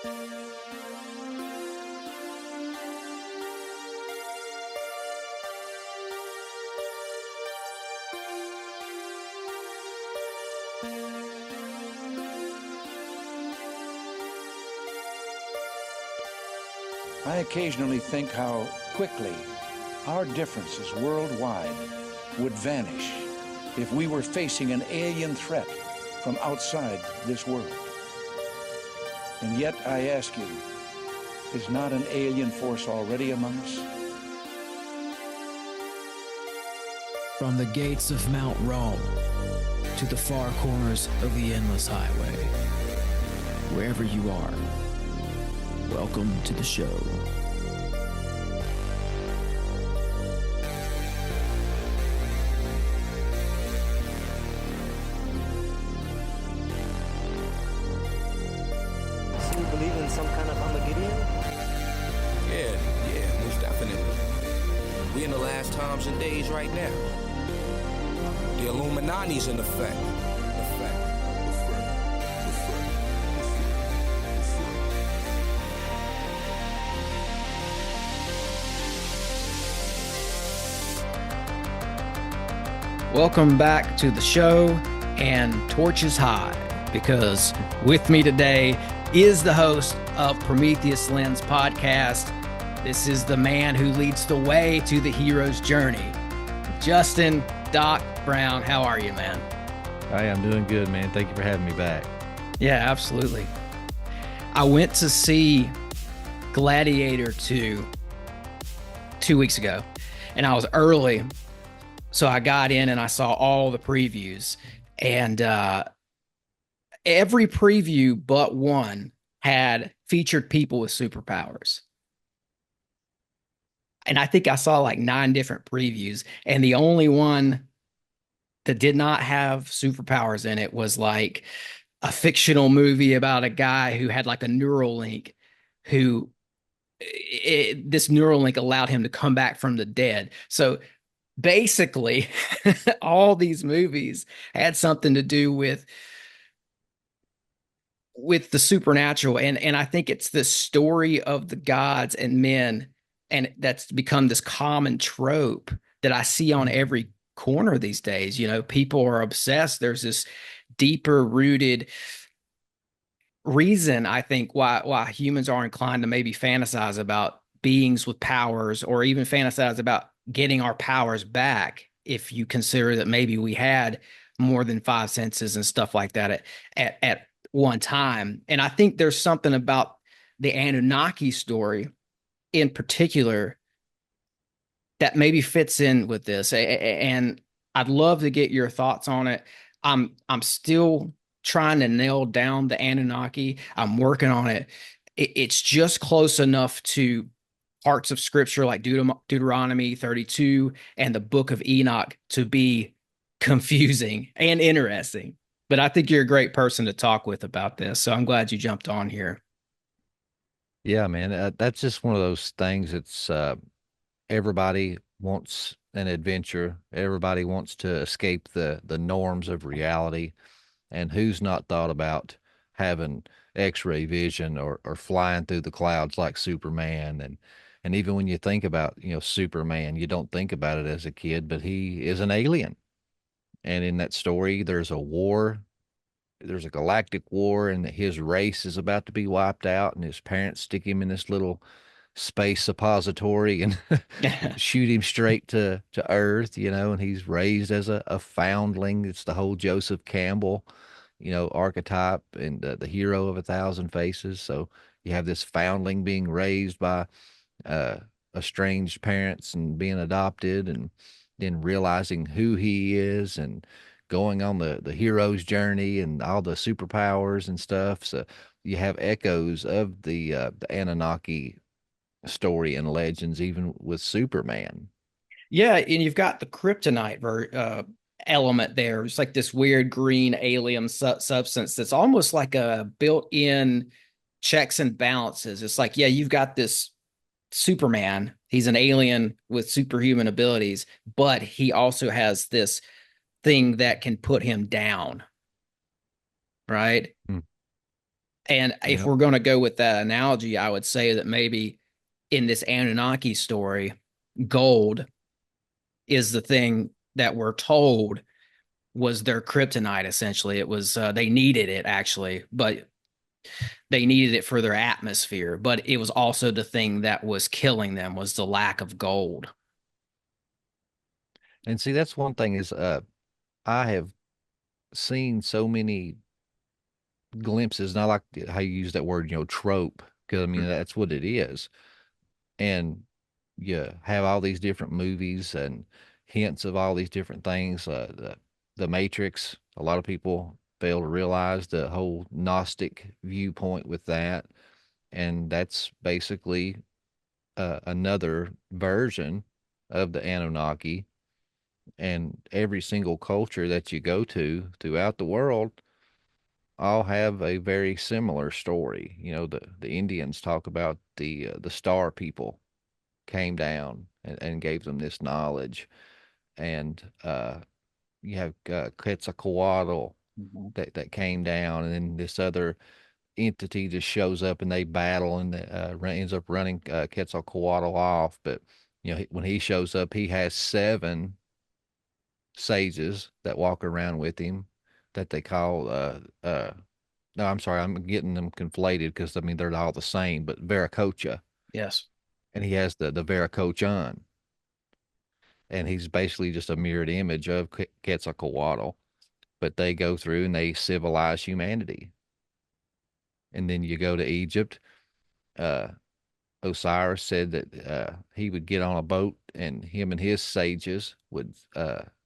I occasionally think how quickly our differences worldwide would vanish if we were facing an alien threat from outside this world. And yet I ask you, is not an alien force already among us? From the gates of Mount Rome to the far corners of the endless highway, wherever you are, welcome to the show. So you believe in some kind of Armageddon? Yeah, most definitely. We in the last times and days right now. The Illuminati's in effect. Welcome back to the show, and torches high, because with me today is the host of Prometheus Lens podcast. This is the man who leads the way to the hero's journey. Justin Doc Brown, how are you, man? Hey, I'm doing good, man. Thank you for having me back. Yeah, absolutely. I went to see Gladiator 2 weeks ago, and I was early. So I got in and I saw all the previews, and every preview but one had featured people with superpowers. And I think I saw like 9 different previews, and the only one that did not have superpowers in it was like a fictional movie about a guy who had like a neural link who this neural link allowed him to come back from the dead. So basically, all these movies had something to do with the supernatural, and I think it's the story of the gods and men, and that's become this common trope that I see on every corner these days. You know, people are obsessed. There's this deeper rooted reason, I think, why humans are inclined to maybe fantasize about beings with powers, or even fantasize about getting our powers back, if you consider that maybe we had more than 5 senses and stuff like that at one time. And I think there's something about the Anunnaki story in particular that maybe fits in with this. And I'd love to get your thoughts on it. I'm still trying to nail down the Anunnaki. I'm working on it. It's just close enough to parts of scripture like Deuteronomy 32 and the book of Enoch to be confusing and interesting. But I think you're a great person to talk with about this, so I'm glad you jumped on here. Yeah, man, that's just one of those things. It's everybody wants an adventure. Everybody wants to escape the norms of reality. And who's not thought about having X-ray vision or flying through the clouds like Superman? And even when you think about, Superman, you don't think about it as a kid, but he is an alien. And in that story, there's a war. There's a galactic war, and his race is about to be wiped out, and his parents stick him in this little space suppository and shoot him straight to Earth, and he's raised as a foundling. It's the whole Joseph Campbell, archetype, and the hero of 1,000 faces. So you have this foundling being raised by estranged parents and being adopted, and then realizing who he is and going on the hero's journey and all the superpowers and stuff. So you have echoes of the Anunnaki story and legends, even with Superman. Yeah, and you've got the kryptonite element there. It's like this weird green alien substance that's almost like a built-in checks and balances. It's like, yeah, you've got this Superman. He's an alien with superhuman abilities, but he also has this thing that can put him down, right? And if Yep. we're going to go with that analogy, I would say that maybe in this Anunnaki story, gold is the thing that we're told was their kryptonite. Essentially, it was they needed it actually, but they needed it for their atmosphere. But it was also the thing that was killing them was the lack of gold. And see, that's one thing is I have seen so many glimpses, and I like how you use that word, trope, because I mean that's what it is. And you have all these different movies and hints of all these different things. The Matrix, a lot of people fail to realize the whole Gnostic viewpoint with that, and that's basically another version of the Anunnaki. And every single culture that you go to throughout the world all have a very similar story. The Indians talk about the star people came down and gave them this knowledge, and you have Quetzalcoatl Mhm. that came down, and then this other entity just shows up and they battle, and ends up running Quetzalcoatl off. But when he shows up, he has seven sages that walk around with him that they call no, I'm sorry, I'm getting them conflated because I mean they're all the same, but Veracocha, Yes. and he has the Veracochan, and he's basically just a mirrored image of Quetzalcoatl. But they go through and they civilize humanity, and then you go to Egypt. Uh, Osiris said that he would get on a boat, and him and his sages would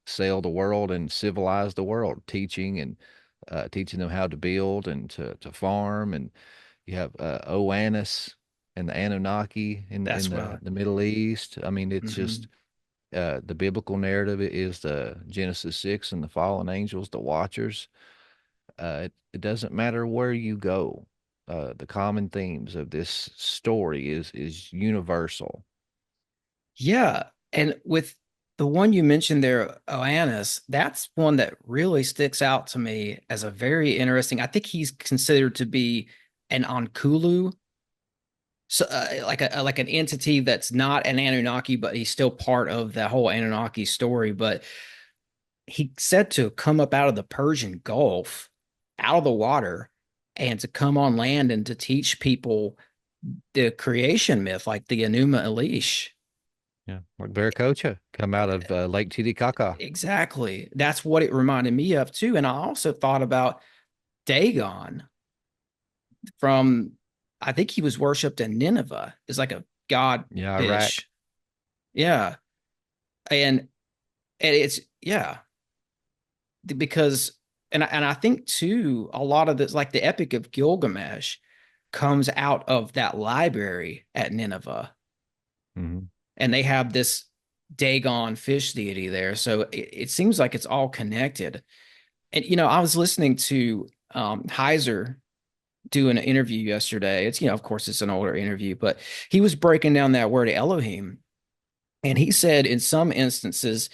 sail the world and civilize the world, teaching them how to build and to farm. And you have Oannes and the Anunnaki in That's what I. the Middle East. I mean, it's Mhm. just the biblical narrative is the Genesis 6 and the fallen angels, the watchers. It doesn't matter where you go. The common themes of this story is universal. Yeah. And with the one you mentioned there, Oannes, that's one that really sticks out to me as a very interesting. I think he's considered to be an Onkulu, so like an entity that's not an Anunnaki, but he's still part of the whole Anunnaki story. But he said to come up out of the Persian Gulf, out of the water, and to come on land and to teach people the creation myth, like the Enuma Elish. Yeah, like Veracocha come out of Lake Titicaca. Exactly. That's what it reminded me of too. And I also thought about Dagon from, I think he was worshipped in Nineveh. Is like a god Yeah, Iraq. fish. Yeah. And it's, yeah, because, and I think too, a lot of this, like the Epic of Gilgamesh comes out of that library at Nineveh. Hmm. And they have this Dagon fish deity there. So it seems like it's all connected. And I was listening to Heiser do an interview yesterday. It's of course it's an older interview, but he was breaking down that word Elohim, and he said in some instances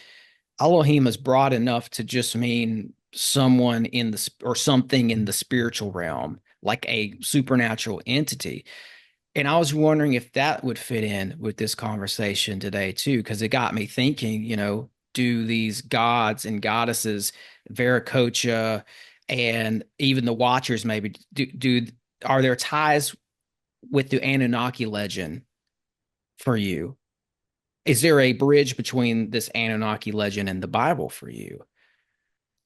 Elohim is broad enough to just mean someone in the or something in the spiritual realm, like a supernatural entity. And I was wondering if that would fit in with this conversation today too, because it got me thinking, do these gods and goddesses, Veracocha, and even the Watchers, maybe are there ties with the Anunnaki legend for you? Is there a bridge between this Anunnaki legend and the Bible for you?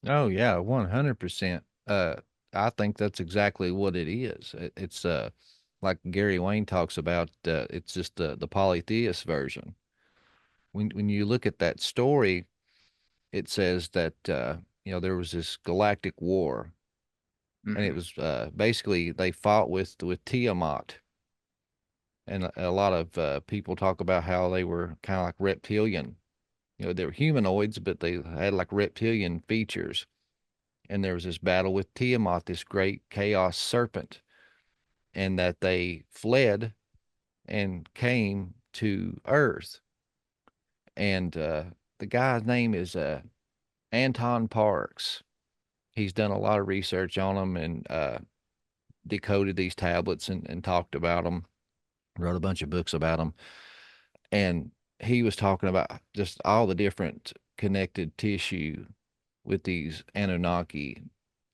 Oh yeah, 100%. I think that's exactly what it is. It's like Gary Wayne talks about. It's just the polytheist version. When you look at that story, it says that there was this galactic war, and it Mhm. was basically they fought with Tiamat, and a lot of people talk about how they were kind of like reptilian. They were humanoids, but they had like reptilian features. And there was this battle with Tiamat, this great chaos serpent, and that they fled and came to Earth. And the guy's name is Anton Parks. He's done a lot of research on them, and decoded these tablets and talked about them, wrote a bunch of books about them. And he was talking about just all the different connected tissue with these Anunnaki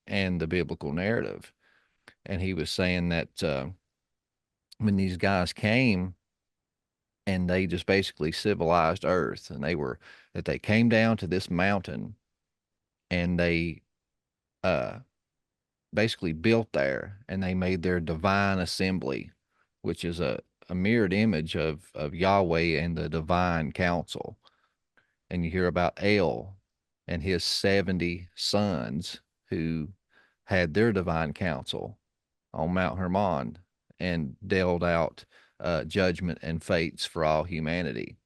and the biblical narrative. And he was saying that when these guys came and they just basically civilized Earth, and they came down to this mountain and they uh, basically built there, and they made their divine assembly, which is a mirrored image of Yahweh and the divine council. And you hear about El and his 70 sons who had their divine council on Mount Hermon and dealt out judgment and fates for all humanity.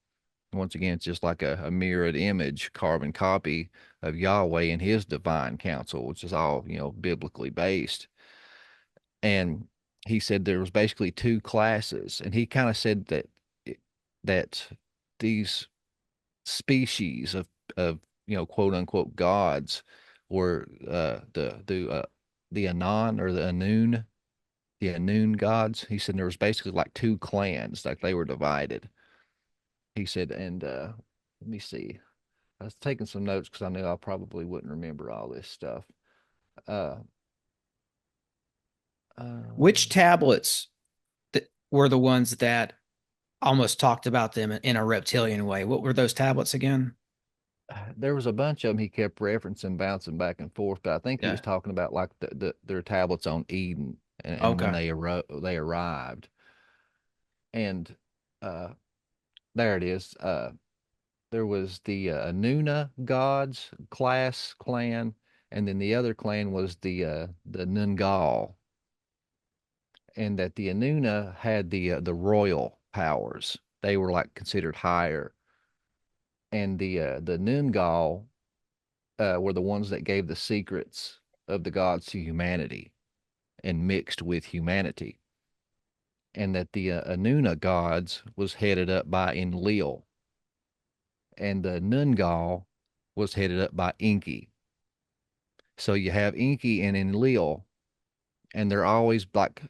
Once again, it's just like a mirrored image, carbon copy of Yahweh and his divine council, which is all, biblically based. And he said there was basically two classes, and he kind of said that these species of quote unquote gods were the Anon or the Anun gods. He said there was basically like two clans, like they were divided. He said, and let me see. I was taking some notes because I knew I probably wouldn't remember all this stuff. Uh, Which tablets were the ones that almost talked about them in a reptilian way? What were those tablets again? there was a bunch of them he kept referencing, bouncing back and forth, but I think he was Yeah. talking about like their tablets on Eden and when Okay. they arrived. And uh, there it is. There was the Nuna gods clan, and then the other clan was the Nungal, and that the Anuna had the royal powers. They were like considered higher, and the Nungal were the ones that gave the secrets of the gods to humanity and mixed with humanity, and that the Anuna gods was headed up by Enlil, and the Nungal was headed up by Enki. So you have Enki and Enlil, and they're always like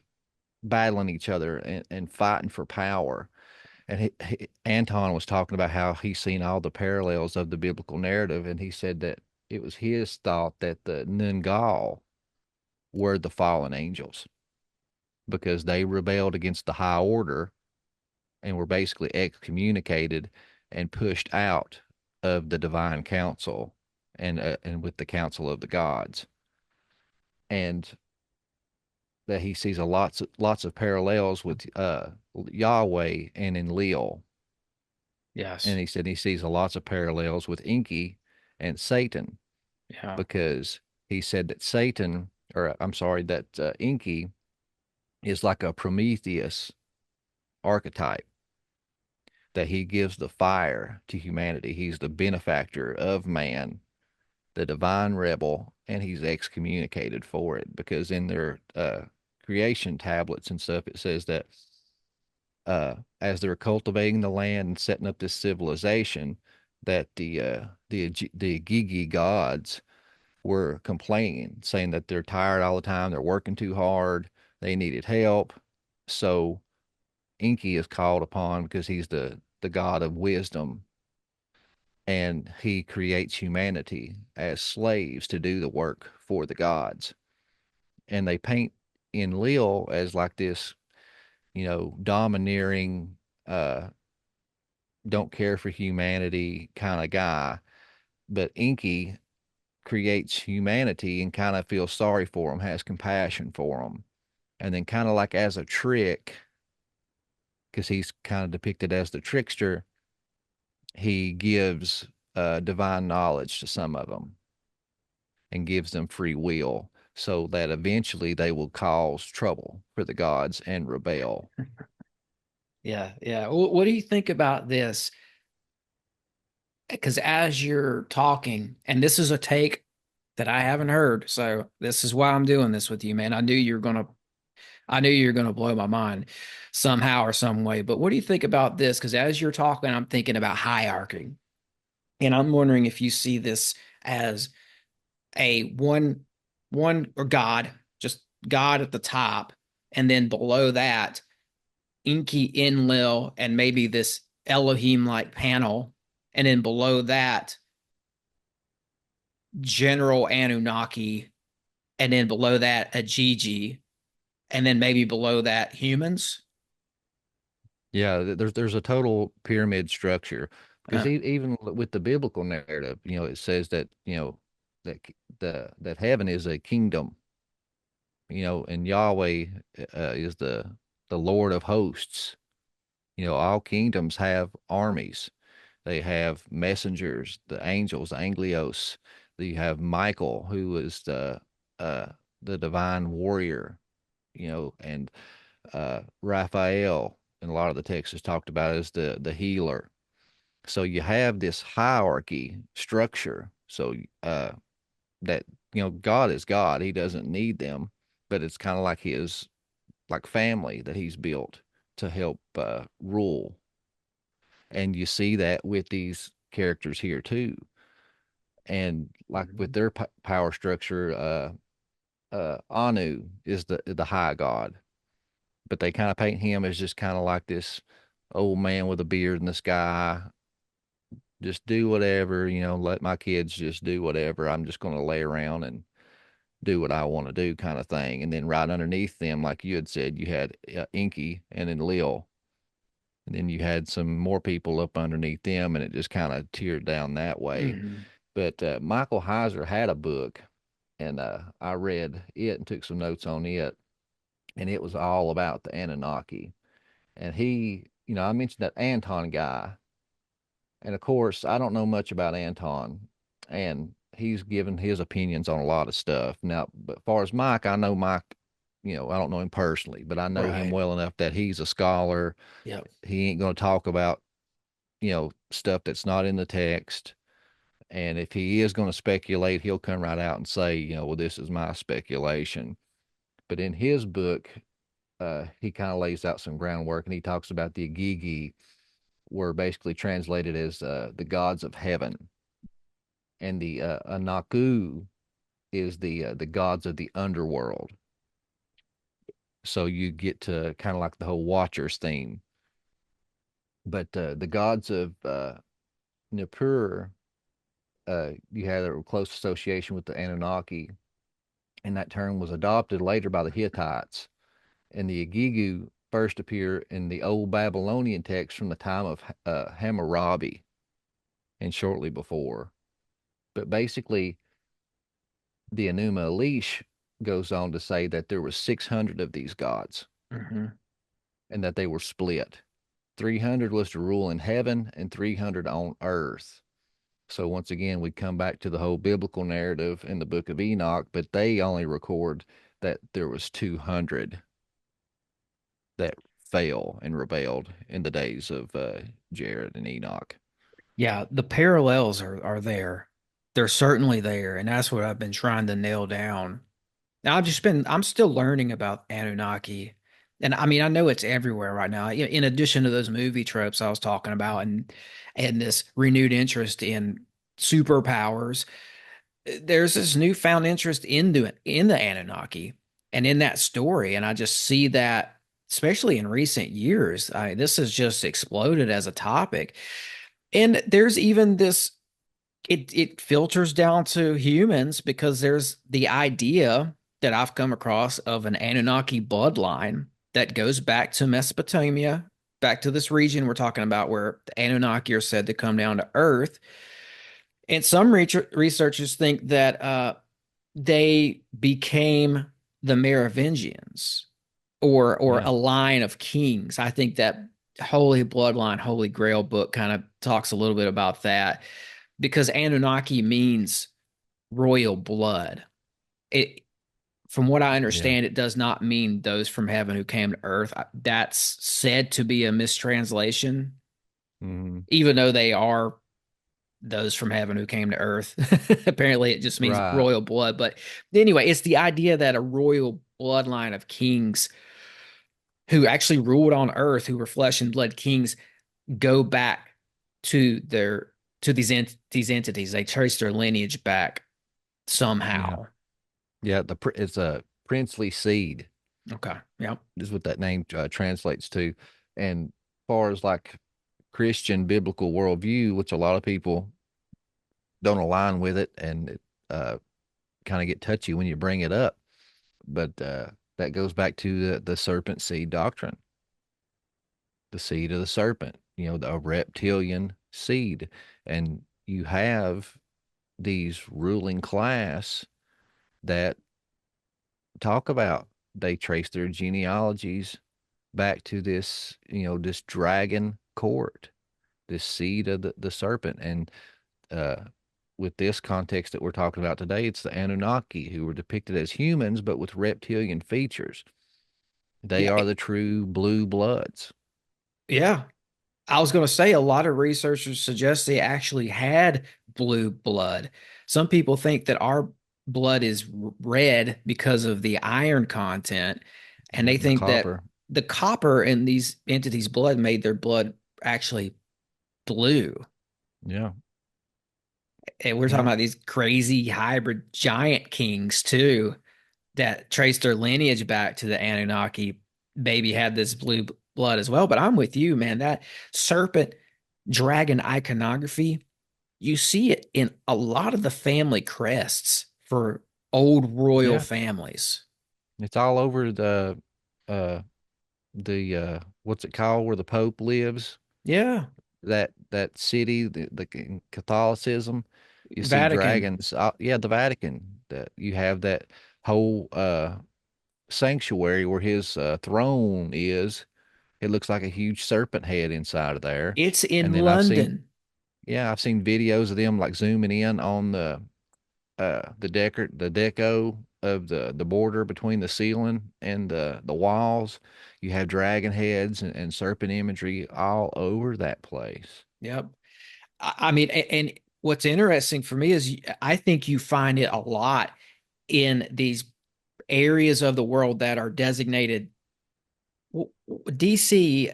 battling each other and fighting for power. And Anton was talking about how he's seen all the parallels of the biblical narrative, and he said that it was his thought that the Nungal were the fallen angels because they rebelled against the high order and were basically excommunicated and pushed out of the divine council and with the council of the gods. And that he sees lots of parallels with Yahweh and Enlil. Yes. And he said he sees lots of parallels with Enki and Satan Yeah. because he said that Satan, or I'm sorry, that Enki is like a Prometheus archetype, that he gives the fire to humanity. He's the benefactor of man, the divine rebel, and he's excommunicated for it because in their creation tablets and stuff, it says that as they're cultivating the land and setting up this civilization, that the Gigi gods were complaining, saying that they're tired all the time, they're working too hard, they needed help. So Enki is called upon because he's the god of wisdom, and he creates humanity as slaves to do the work for the gods. And they paint Enlil as like this, domineering, uh, don't care for humanity kind of guy. But Enki creates humanity and kind of feels sorry for them, has compassion for them. And then kind of like as a trick, because he's kind of depicted as the trickster, he gives divine knowledge to some of them and gives them free will so that eventually they will cause trouble for the gods and rebel. Yeah. Yeah. What do you think about this? Because as you're talking, and this is a take that I haven't heard, so this is why I'm doing this with you, man. I knew you were gonna blow my mind somehow or some way. But what do you think about this? Because as you're talking, I'm thinking about hierarchy, and I'm wondering if you see this as a one or God, just God at the top, and then below that, Enki, Enlil, and maybe this Elohim like panel, and then below that, General Anunnaki, and then below that, Ajiji, and then maybe below that, humans. Yeah, there's a total pyramid structure because Uh, even with the biblical narrative, it says that that that heaven is a kingdom, and Yahweh is the Lord of hosts. All kingdoms have armies. They have messengers, the angels, anglios. You have Michael, who is uh the divine warrior, and Raphael, and a lot of the texts is talked about as the healer. So you have this hierarchy structure. So that God is God. He doesn't need them, but it's kind of like his like family that he's built to help rule. And you see that with these characters here too. And like with their power structure, Anu is the high god, but they kind of paint him as just kind of like this old man with a beard in the sky. Just do whatever, let my kids just do whatever. I'm just going to lay around and do what I want to do, kind of thing. And then right underneath them, like you had said, you had Inky and then Lil. And then you had some more people up underneath them, and it just kind of tiered down that way. mhm. But Michael Heiser had a book, and I read it and took some notes on it, and it was all about the Anunnaki. And he, I mentioned that Anton guy, and of course, I don't know much about Anton, and he's given his opinions on a lot of stuff. Now, but as far as Mike, I know Mike, I don't know him personally, but I know him Right. well enough that he's a scholar. Yep. He ain't going to talk about, stuff that's not in the text. And if he is going to speculate, he'll come right out and say, well, this is my speculation. But in his book, he kind of lays out some groundwork, and he talks about the Agigi were basically translated as the gods of heaven, and the Anaku is the gods of the underworld. So you get to kind of like the whole Watchers theme. But the gods of Nippur, you had a close association with the Anunnaki, and that term was adopted later by the Hittites. And the Agigu first appear in the old Babylonian text from the time of Hammurabi and shortly before. But basically, the Enuma Elish goes on to say that there were 600 of these gods Hmm. and that they were split. 300 was to rule in heaven and 300 on earth. So once again, we come back to the whole biblical narrative in the book of Enoch, but they only record that there was 200 that fell and rebelled in the days of Jared and Enoch. Yeah, the parallels are there. They're certainly there, and that's what I've been trying to nail down. Now I'm still learning about Anunnaki. And I mean, I know it's everywhere right now. In addition to those movie tropes I was talking about and this renewed interest in superpowers, there's this newfound interest in the Anunnaki and in that story. And I just see that, especially in recent years, this has just exploded as a topic. And there's even this, it filters down to humans because there's the idea that I've come across of an Anunnaki bloodline that goes back to Mesopotamia, back to this region we're talking about where the Anunnaki are said to come down to Earth. And some researchers think that they became the Merovingians or Yeah. a line of kings. I think that Holy Bloodline, Holy Grail book kind of talks a little bit about that because Anunnaki means royal blood. It, from what I Yeah. understand, it does not mean those from heaven who came to earth. That's said to be a mistranslation, Hmm. even though they are those from heaven who came to earth. Apparently, it just means Right. royal blood. But anyway, it's the idea that a royal bloodline of kings who actually ruled on earth, who were flesh and blood kings, go back to their to these entities. They trace their lineage back Yeah. somehow. Yeah. It's a princely seed Okay. Yep. is what that name translates to. And as far as like Christian biblical worldview, which a lot of people don't align with it, and it kind of get touchy when you bring it up. But that goes back to the serpent seed doctrine, the seed of the serpent, the reptilian seed. And you have these ruling class that talk about, they trace their genealogies back to this, this dragon court, this seed of the serpent. And uh, with this context that we're talking about today, it's the Anunnaki, who were depicted as humans, but with reptilian features. They Yeah. are the true blue bloods. Yeah. I was going to say a lot of researchers suggest they actually had blue blood. Some people think that our blood is red because of the iron content, and they The think that copper. the copper in these entities' blood made their blood actually blue. Yeah. And we're talking Yeah. about these crazy hybrid giant kings too that trace their lineage back to the Anunnaki. Maybe had this blue blood as well. But I'm with you, man. That serpent dragon iconography, you see it in a lot of the family crests for old royal Yeah. families. It's all over uh what's it called, where the Pope lives? Yeah. That city, the Catholicism. You see Vatican. dragons. Yeah, the Vatican. That you have that whole sanctuary where his throne is. It looks like a huge serpent head inside of there. It's And in then London. I've seen videos of them like zooming in on the deco of the border between the ceiling and the walls. You have dragon heads and serpent imagery all over that place. Yep. I mean, and what's interesting for me is I think you find it a lot in these areas of the world that are designated. DC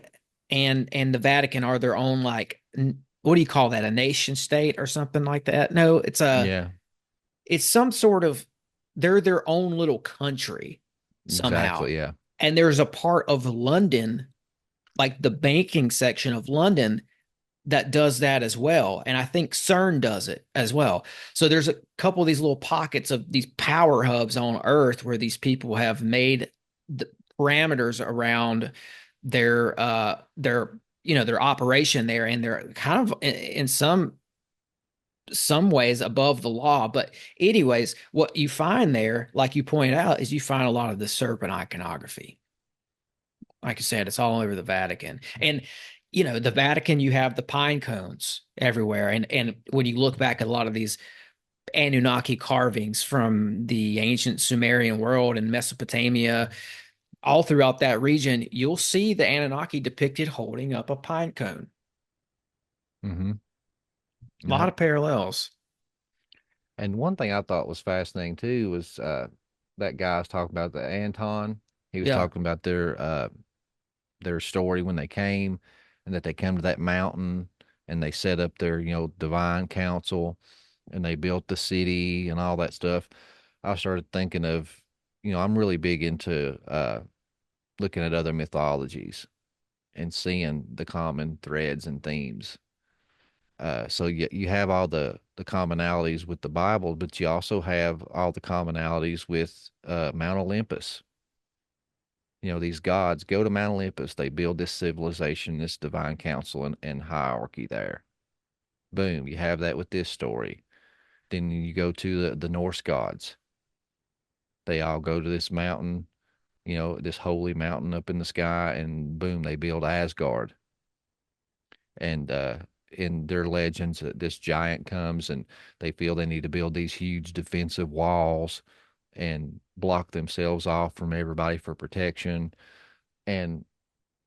and the Vatican are their own, like, what do you call that? A nation state or something like that? No, Yeah, it's some sort of, they're their own little country somehow. exactly. Yeah. And there's a part of London, like the banking section of London, that does that as well. And I think CERN does it as well. So there's a couple of these little pockets of these power hubs on Earth where these people have made the parameters around their operation there, and they're kind of in some ways above the law. But anyways, what you find there, like you pointed out, is you find a lot of the serpent iconography. Like I said, it's all over the Vatican. And the Vatican, you have the pine cones everywhere. And when you look back at a lot of these Anunnaki carvings from the ancient Sumerian world and Mesopotamia, all throughout that region, you'll see the Anunnaki depicted holding up a pine cone. Mm-hmm. A lot of parallels. And one thing I thought was fascinating too was that guy was talking about, the Anton. He was Yeah. talking about their story when they came, and that they come to that mountain and they set up their, divine council, and they built the city and all that stuff. I started thinking of, I'm really big into looking at other mythologies and seeing the common threads and themes. So you have all the commonalities with the Bible, but you also have all the commonalities with Mount Olympus. These gods go to Mount Olympus, they build this civilization, this divine council and hierarchy there. Boom, you have that with this story. Then you go to the Norse gods. They all go to this mountain, this holy mountain up in the sky, and boom, they build Asgard. And in their legends, this giant comes and they feel they need to build these huge defensive walls and block themselves off from everybody for protection. And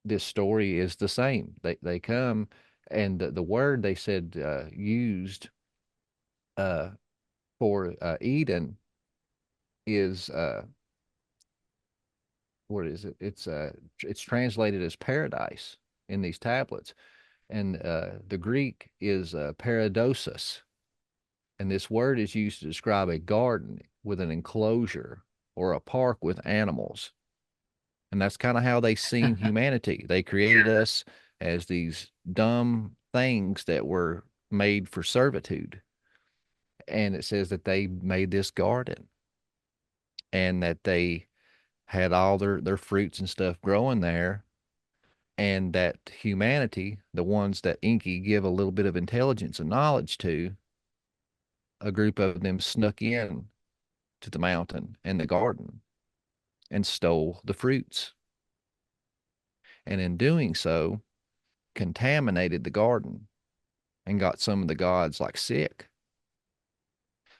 this story is the same. They come, and the word they said used uh, for Eden is what is it? It's translated as paradise in these tablets, and the Greek is paradosis, and this word is used to describe a garden with an enclosure or a park with animals. And that's kind of how they seen humanity. They created us as these dumb things that were made for servitude. And it says that they made this garden and that they had all their fruits and stuff growing there. And that humanity, the ones that Inky give a little bit of intelligence and knowledge to, a group of them snuck in to the mountain and the garden and stole the fruits. And in doing so, contaminated the garden and got some of the gods like sick.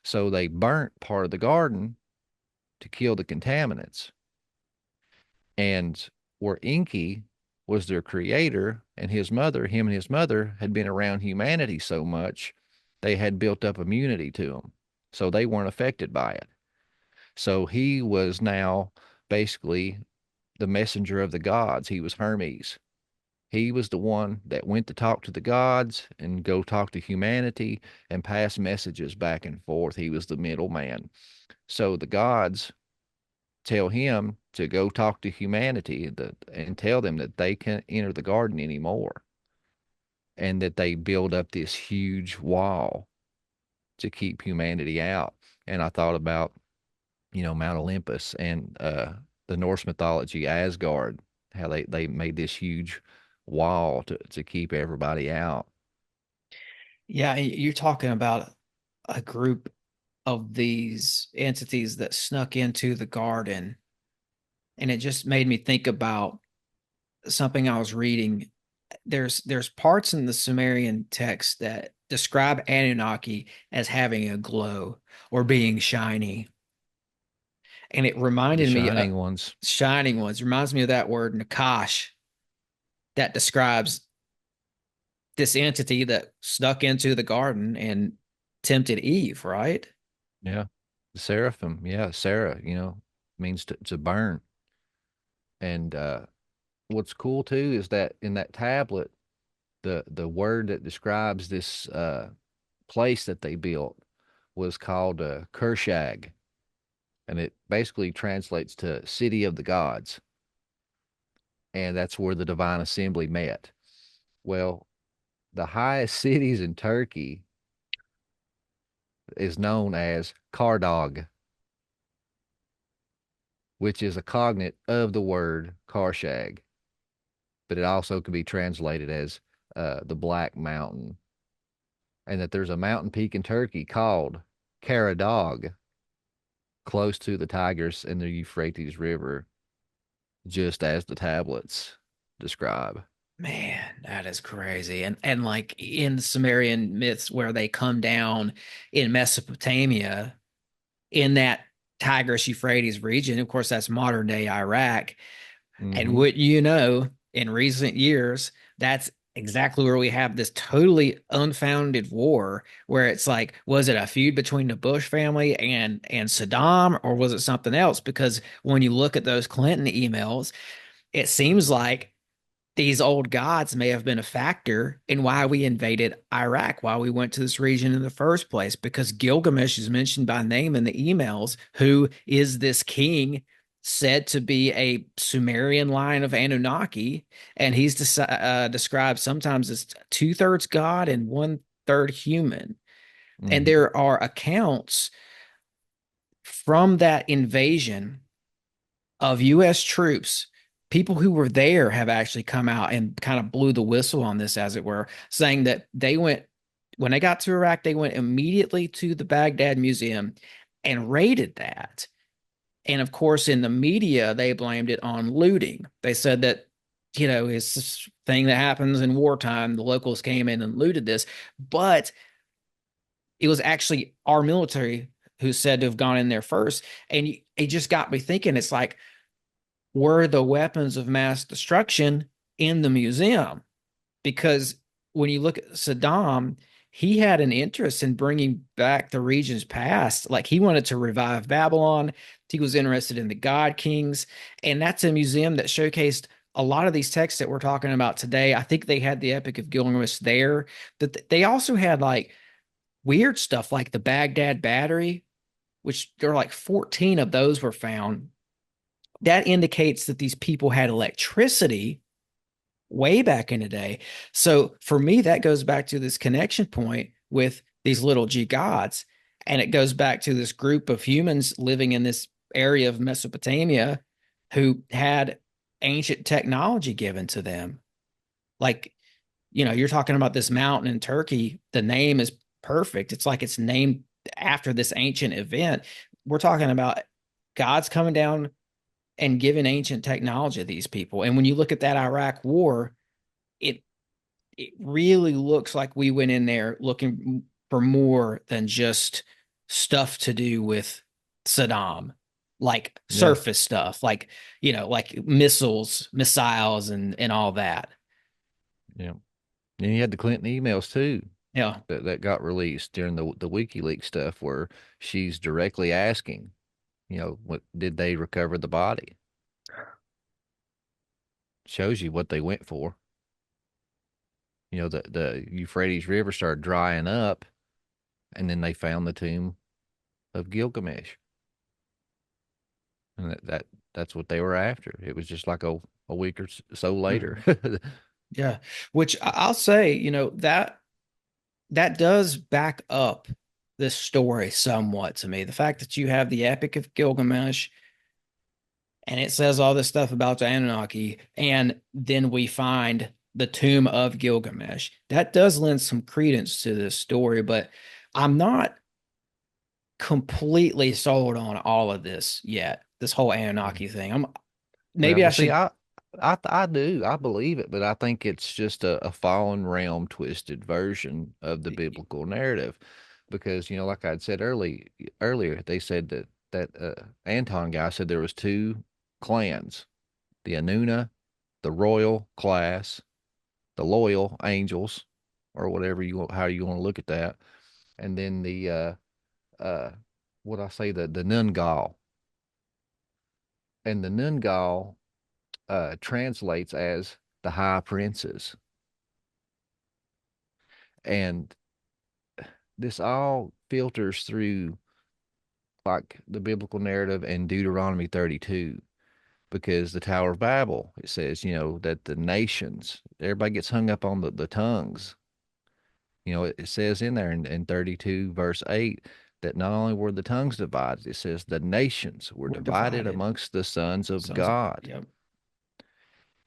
So they burnt part of the garden to kill the contaminants. And where Inky was their creator and his mother, him and his mother had been around humanity so much, they had built up immunity to them. So they weren't affected by it. So he was now basically the messenger of the gods. He was Hermes. He was the one that went to talk to the gods and go talk to humanity and pass messages back and forth. He was the middleman. So the gods tell him to go talk to humanity and tell them that they can't enter the garden anymore, and that they build up this huge wall to keep humanity out. And I thought about, Mount Olympus and the Norse mythology, Asgard, how they made this huge wall to keep everybody out. Yeah, you're talking about a group of these entities that snuck into the garden. And it just made me think about something I was reading. There's parts in the Sumerian text that describe Anunnaki as having a glow or being shiny. And it The reminded me of shining ones. shining ones. Reminds me of that word Nakash that describes this entity that snuck into the garden and tempted Eve, right? Yeah. The seraphim. Yeah. Sarah, means to burn. And what's cool too is that in that tablet, the word that describes this place that they built was called Kershag, and it basically translates to city of the gods, and that's where the divine assembly met. Well, the highest cities in Turkey is known as Kardog, which is a cognate of the word Karshag, but it also can be translated as the Black Mountain, and that there's a mountain peak in Turkey called Karadog, close to the Tigris and the Euphrates River, just as the tablets describe. Man, that is crazy. And like in the Sumerian myths where they come down in Mesopotamia, in that Tigris Euphrates region, of course, that's modern day Iraq. And what in recent years, that's exactly where we have this totally unfounded war where it's like, was it a feud between the Bush family and Saddam, or was it something else? Because when you look at those Clinton emails, it seems like these old gods may have been a factor in why we invaded Iraq, why we went to this region in the first place, because Gilgamesh is mentioned by name in the emails, who is this king said to be a Sumerian line of Anunnaki, and he's described sometimes as two-thirds god and one-third human. And there are accounts from that invasion of U.S. troops. People who were there have actually come out and kind of blew the whistle on this, as it were, saying that when they got to Iraq, they went immediately to the Baghdad Museum and raided that. And of course, in the media, they blamed it on looting. They said that, it's this thing that happens in wartime. The locals came in and looted this, but it was actually our military who said to have gone in there first. And it just got me thinking, it's like, were the weapons of mass destruction in the museum? Because when you look at Saddam, he had an interest in bringing back the region's past. Like, he wanted to revive Babylon. He was interested in the God Kings. And that's a museum that showcased a lot of these texts that we're talking about today. I think they had the Epic of Gilgamesh there, but they also had like weird stuff like the Baghdad Battery, which there are like 14 of those were found, that indicates that these people had electricity way back in the day. So for me, that goes back to this connection point with these little g gods. And it goes back to this group of humans living in this area of Mesopotamia who had ancient technology given to them. Like, you're talking about this mountain in Turkey. The name is perfect. It's like it's named after this ancient event. We're talking about God's coming down and giving ancient technology to these people. And when you look at that Iraq war, it really looks like we went in there looking for more than just stuff to do with Saddam, like surface stuff, like, like missiles, and all that. Yeah. And you had the Clinton emails too. Yeah. That got released during the WikiLeaks stuff where she's directly asking, what did they recover the body? Shows you what they went for. The Euphrates River started drying up, and then they found the tomb of Gilgamesh. And that's what they were after. It was just like a week or so later. Yeah. Which I'll say, that does back up this story somewhat to me. The fact that you have the Epic of Gilgamesh and it says all this stuff about the Anunnaki, and then we find the tomb of Gilgamesh. That does lend some credence to this story, but I'm not completely sold on all of this yet. This whole Anunnaki thing. Maybe I should. See, I do. I believe it, but I think it's just a fallen realm twisted version of the biblical narrative. Because, like I'd said earlier, they said that Anton guy said there was two clans, the Anuna, the royal class, the loyal angels, or whatever how you want to look at that, and then the what I say, the Nungal. And the Nungal translates as the high princes. And this all filters through like the biblical narrative and Deuteronomy 32, because the Tower of Babel, it says, that the nations, everybody gets hung up on the tongues. It says in there in 32 verse 8 that not only were the tongues divided, it says the nations were divided amongst the sons of God. Yep.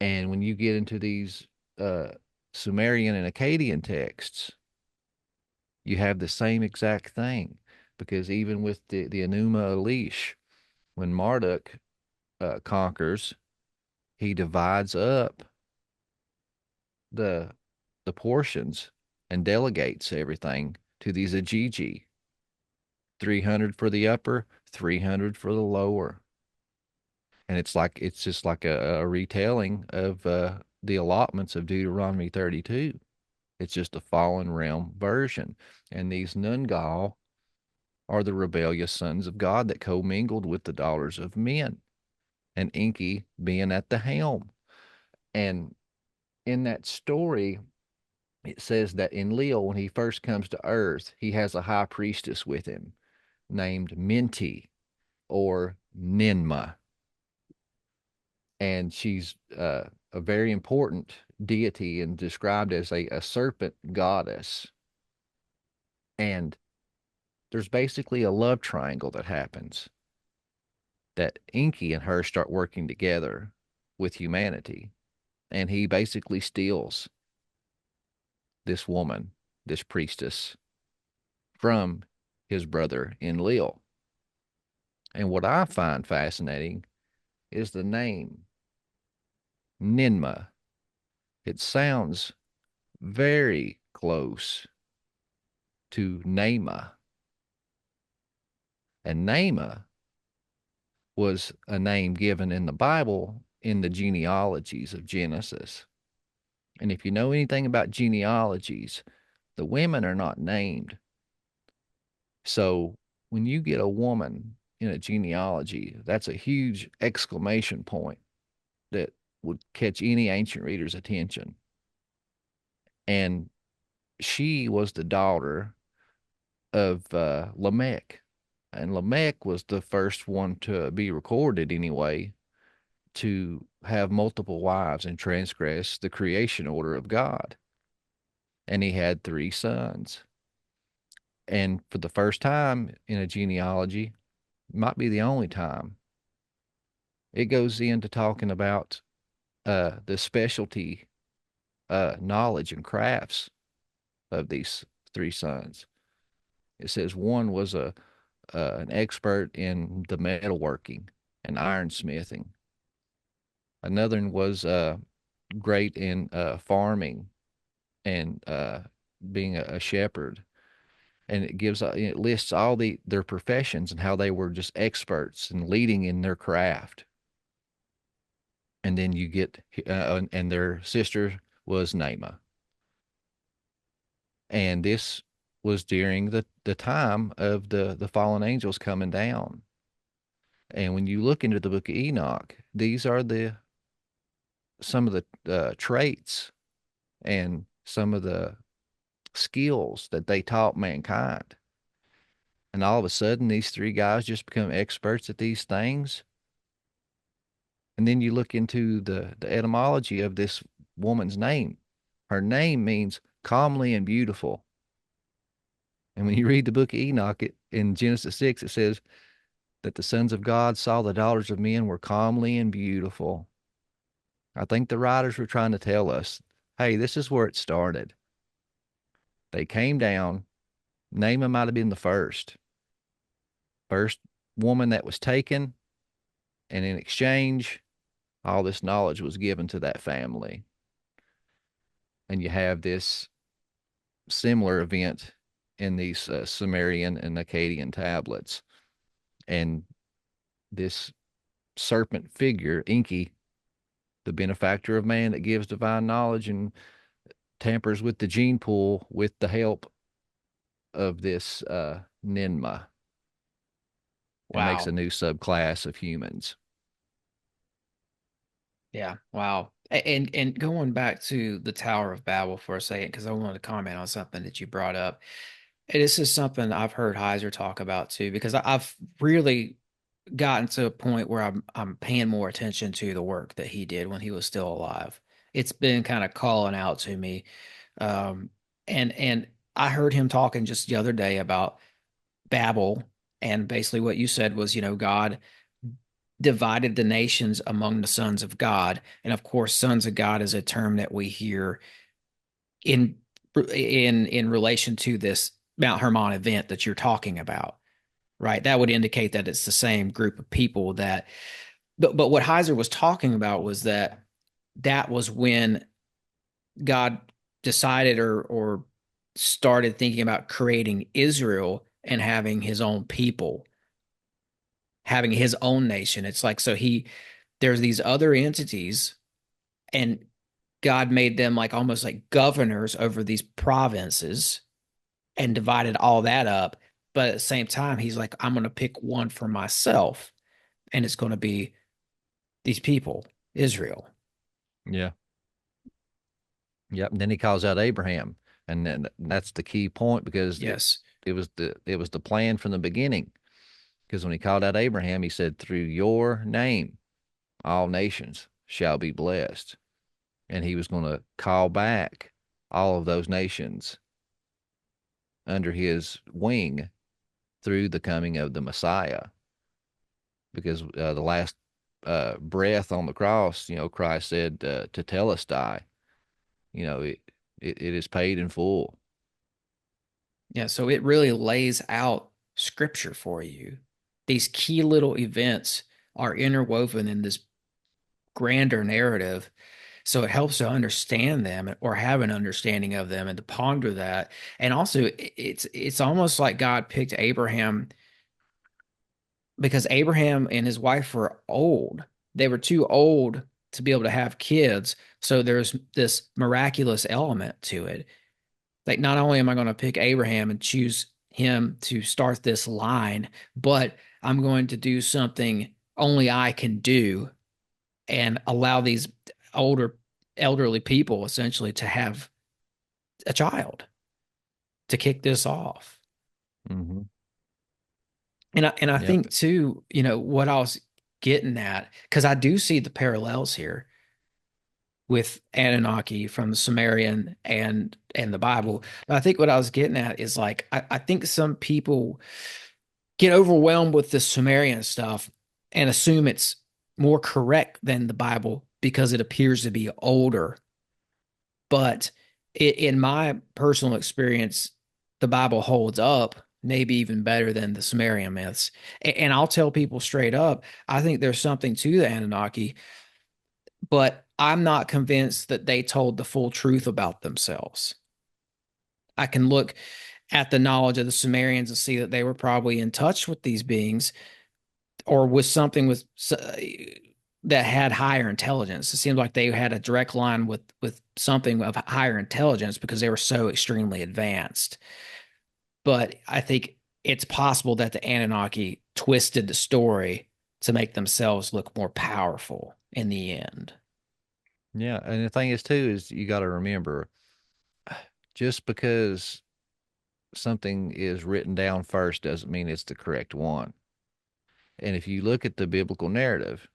And when you get into these Sumerian and Akkadian texts, you have the same exact thing, because even with the Enuma Elish, when Marduk conquers, he divides up the portions and delegates everything to these Ajiji. 300 for the upper, 300 for the lower. And it's just like a retelling of the allotments of Deuteronomy 32. It's just a fallen realm version. And these Nungal are the rebellious sons of God that commingled with the daughters of men, and Enki being at the helm. And in that story, it says that Enlil, when he first comes to earth, he has a high priestess with him named Menti or Ninma. And she's a very important deity and described as a serpent goddess. And there's basically a love triangle that happens, that Enki and her start working together with humanity. And he basically steals this woman, this priestess, from his brother Enlil. And what I find fascinating is the name Ninma. It sounds very close to Nama. And Nama was a name given in the Bible in the genealogies of Genesis. And if you know anything about genealogies, the women are not named. So when you get a woman in a genealogy, that's a huge exclamation point that would catch any ancient reader's attention. And she was the daughter of Lamech, And Lamech was the first one to be recorded anyway, to have multiple wives and transgress the creation order of God. And he had 3 sons. And for the first time in a genealogy, might be the only time, it goes into talking about the specialty knowledge and crafts of these 3 sons. It says one was an expert in the metalworking and ironsmithing. Another one was great in farming and being a shepherd. And it lists all their professions and how they were just experts and leading in their craft. And then you get and their sister was Naamah. And this was during the time of the fallen angels coming down. And when you look into the book of Enoch, these are some of the traits and some of the skills that they taught mankind. And all of a sudden, these 3 guys just become experts at these things. And then you look into the etymology of this woman's name. Her name means calmly and beautiful. And when you read the book of Enoch, in Genesis 6, it says that the sons of God saw the daughters of men were calmly and beautiful. I think the writers were trying to tell us, hey, this is where it started. They came down. Naamah might have been the first woman that was taken, and in exchange, all this knowledge was given to that family. And you have this similar event in these Sumerian and Akkadian tablets. And this serpent figure, Enki, the benefactor of man that gives divine knowledge and tampers with the gene pool with the help of this Ninmah. Wow. And makes a new subclass of humans. Yeah. Wow. And going back to the Tower of Babel for a second, because I wanted to comment on something that you brought up. And this is something I've heard Heiser talk about too, because I've really gotten to a point where I'm paying more attention to the work that he did when he was still alive. It's been kind of calling out to me. And I heard him talking just the other day about Babel, and basically what you said was, God divided the nations among the sons of God. And of course, sons of God is a term that we hear in relation to this Mount Hermon event that you're talking about, right? That would indicate that it's the same group of people but what Heiser was talking about was that was when God decided or started thinking about creating Israel and having his own people, having his own nation. It's like, so there's these other entities, and God made them like almost like governors over these provinces and divided all that up. But at the same time, he's like, I'm going to pick one for myself, and it's going to be these people, Israel. Yeah. Yep. And then he calls out Abraham, and then that's the key point, because yes, it was the plan from the beginning. Because when he called out Abraham, he said, through your name, all nations shall be blessed. And he was going to call back all of those nations under his wing through the coming of the Messiah. Because the last breath on the cross, Christ said to Telestai, it is paid in full. Yeah, so it really lays out scripture for you. These key little events are interwoven in this grander narrative. So it helps to understand them or have an understanding of them and to ponder that. And also it's almost like God picked Abraham because Abraham and his wife were old. They were too old to be able to have kids. So there's this miraculous element to it. Like, not only am I going to pick Abraham and choose him to start this line, but I'm going to do something only I can do and allow these elderly people essentially to have a child to kick this off. Mm-hmm. And I Yep. think too, what I was getting at, because I do see the parallels here with Anunnaki from the Sumerian and the Bible. But I think what I was getting at is like I think some people get overwhelmed with the Sumerian stuff and assume it's more correct than the Bible because it appears to be older. But in my personal experience, the Bible holds up maybe even better than the Sumerian myths. And I'll tell people straight up, I think there's something to the Anunnaki, but I'm not convinced that they told the full truth about themselves. I can look at the knowledge of the Sumerians and see that they were probably in touch with these beings or with something that had higher intelligence. It seemed like they had a direct line with something of higher intelligence because they were so extremely advanced. But I think it's possible that the Anunnaki twisted the story to make themselves look more powerful in the end. Yeah, and the thing is too is you got to remember, just because something is written down first doesn't mean it's the correct one. And if you look at the biblical narrative,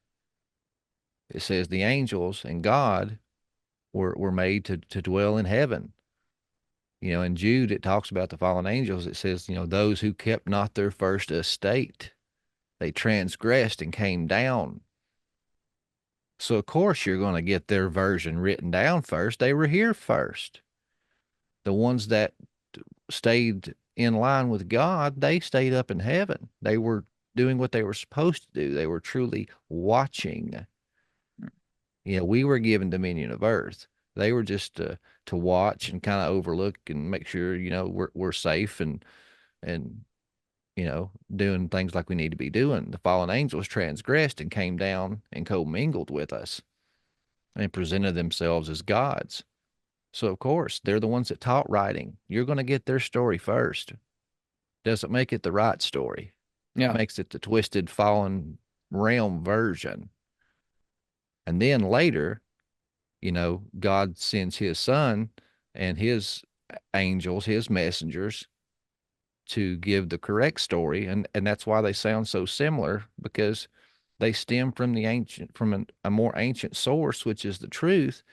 it says the angels and God were made to dwell in heaven. In Jude, it talks about the fallen angels. It says, those who kept not their first estate, they transgressed and came down. So, of course, you're going to get their version written down first. They were here first. The ones that stayed in line with God, they stayed up in heaven. They were doing what they were supposed to do. They were truly watching. We were given dominion of earth. They were just to watch and kind of overlook and make sure, we're safe and doing things like we need to be doing. The fallen angels transgressed and came down and commingled with us and presented themselves as gods. So of course, they're the ones that taught writing. You're going to get their story first. Doesn't make it the right story. Yeah. Makes it the twisted fallen realm version. And then later, God sends his son and his angels, his messengers, to give the correct story. And that's why they sound so similar, because they stem from a more ancient source, which is the truth.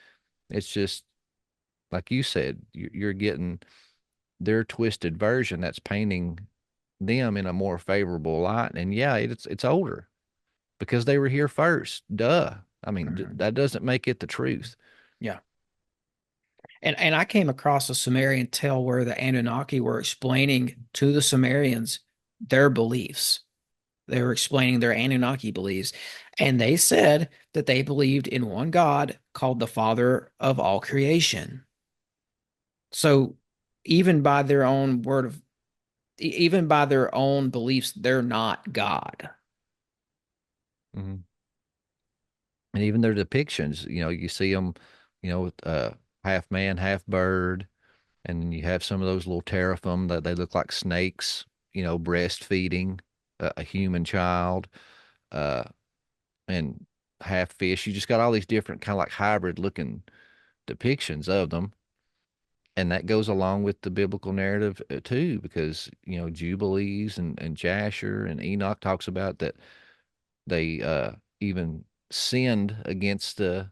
It's just, like you said, you're getting their twisted version that's painting them in a more favorable light. And yeah, it's older because they were here first. Duh. I mean, that doesn't make it the truth. Yeah. And I came across a Sumerian tale where the Anunnaki were explaining to the Sumerians their beliefs. They were explaining their Anunnaki beliefs. And they said that they believed in one God called the Father of all creation. So even by their own even by their own beliefs, they're not God. Mm-hmm. And even their depictions, you see them, with half man, half bird, and then you have some of those little teraphim that they look like snakes, breastfeeding a human child, uh, and half fish. You just got all these different kind of like hybrid looking depictions of them. And that goes along with the biblical narrative too, because, Jubilees and Jasher and Enoch talks about that they even sinned against the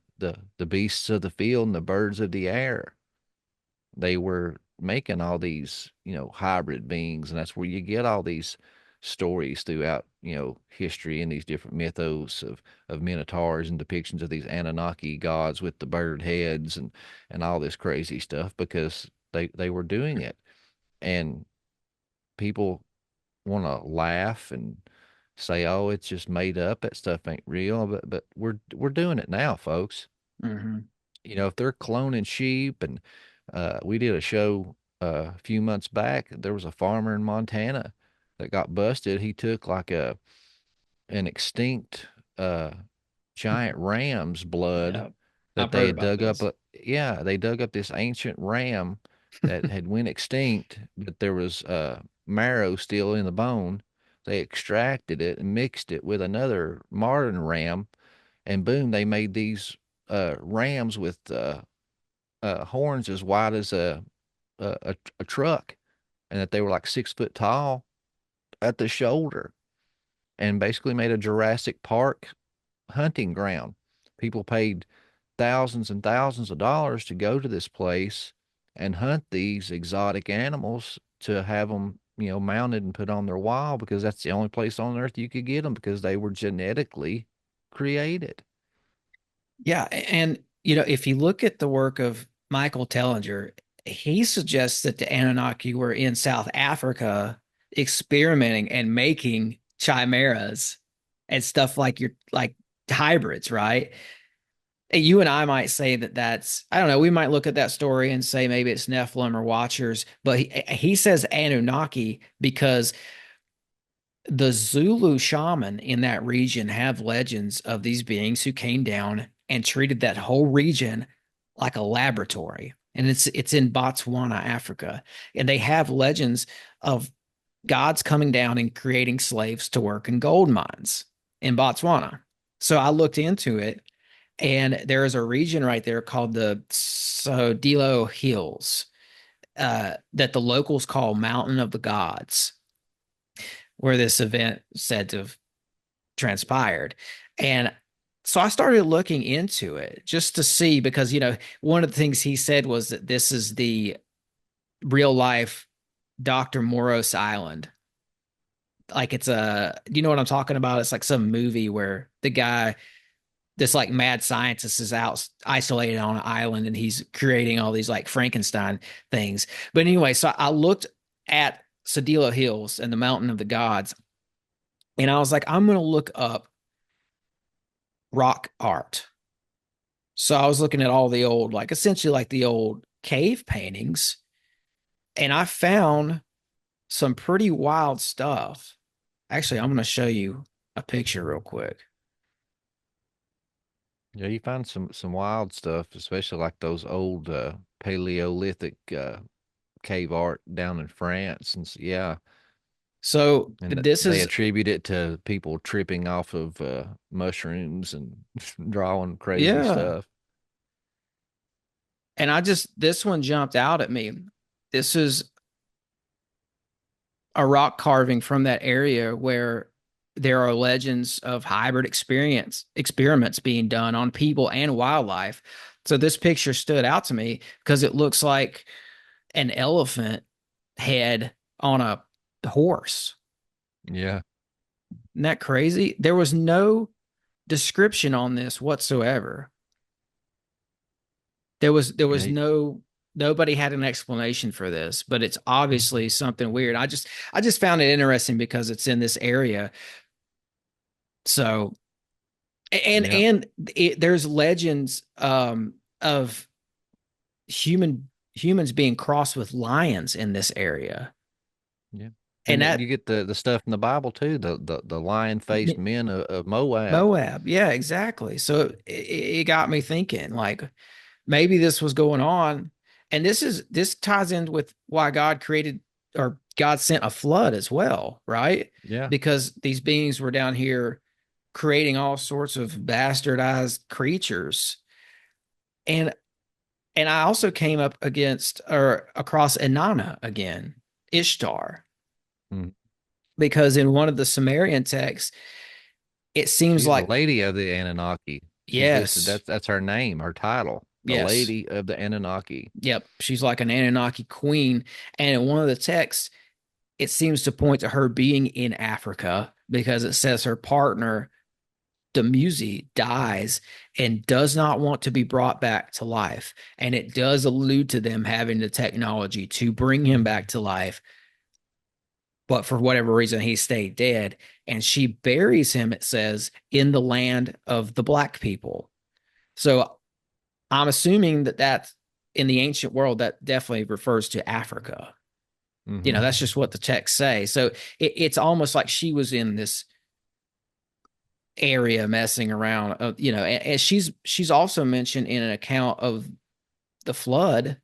beasts of the field and the birds of the air. They were making all these, hybrid beings, and that's where you get all these stories throughout, history and these different mythos of minotaurs and depictions of these Anunnaki gods with the bird heads and all this crazy stuff, because they were doing it. And people want to laugh and say, "Oh, it's just made up. That stuff ain't real." But we're doing it now, folks. Mm-hmm. If they're cloning sheep, and we did a show a few months back. There was a farmer in Montana that got busted. He took like an extinct giant ram's blood Yeah, that I've they heard had about dug up. this. Yeah, they dug up this ancient ram that had went extinct, but there was marrow still in the bone. They extracted it and mixed it with another modern ram, and boom, they made these rams with horns as wide as a truck, and that they were like 6 foot tall at the shoulder. and basically made a Jurassic Park hunting ground. People paid thousands and thousands of dollars to go to this place and hunt these exotic animals to have them, mounted and put on their wall, because that's the only place on earth you could get them, because they were genetically created. Yeah. And, if you look at the work of Michael Tellinger, he suggests that the Anunnaki were in South Africa experimenting and making chimeras and stuff like hybrids, right? And you and I might say that I don't know, we might look at that story and say maybe it's Nephilim or Watchers, but he says Anunnaki because the Zulu shaman in that region have legends of these beings who came down and treated that whole region like a laboratory. And it's in Botswana, Africa. And they have legends of gods coming down and creating slaves to work in gold mines in Botswana. So I looked into it, and there is a region right there called the Sodilo Hills, that the locals call Mountain of the Gods, where this event said to have transpired. And so I started looking into it just to see, because, one of the things he said was that this is the real life Dr. Moros Island. Like do you know what I'm talking about? It's like some movie where the guy, this like mad scientist, is out isolated on an island and he's creating all these like Frankenstein things. But anyway, so I looked at Sedilo Hills and the Mountain of the Gods, and I was like, I'm going to look up rock art. So I was looking at all the old, like essentially like the old cave paintings, and I found some pretty wild stuff. Actually, I'm going to show you a picture real quick. Yeah, you find some wild stuff, especially like those old Paleolithic cave art down in France, and yeah. So And they attribute it to people tripping off of mushrooms and drawing crazy stuff. And this one jumped out at me. This is a rock carving from that area where there are legends of hybrid experiments being done on people and wildlife. So this picture stood out to me because it looks like an elephant head on a horse. Yeah. Isn't that crazy? There was no description on this whatsoever. There was nobody had an explanation for this, but it's obviously something weird. I just found it interesting because it's in this area. So, and there's legends of humans being crossed with lions in this area. Yeah. And that you get the stuff in the Bible too, the lion-faced men of Moab. Moab, yeah, exactly. So it got me thinking, like, maybe this was going on, and this ties in with why God sent a flood as well, right? Yeah. Because these beings were down here creating all sorts of bastardized creatures. And I also came up across Inanna again, Ishtar. Because in one of the Sumerian texts, it seems She's like the lady of the Anunnaki. Yes. That's her name, her title. The lady of the Anunnaki. Yep. She's like an Anunnaki queen. And in one of the texts, it seems to point to her being in Africa, because it says her partner, Dumuzi, dies and does not want to be brought back to life. And it does allude to them having the technology to bring him back to life. But for whatever reason, he stayed dead. And she buries him, it says, in the land of the black people. So I'm assuming that that's in the ancient world, that definitely refers to Africa. Mm-hmm. That's just what the texts say. So it's almost like she was in this area messing around, and she's also mentioned in an account of the flood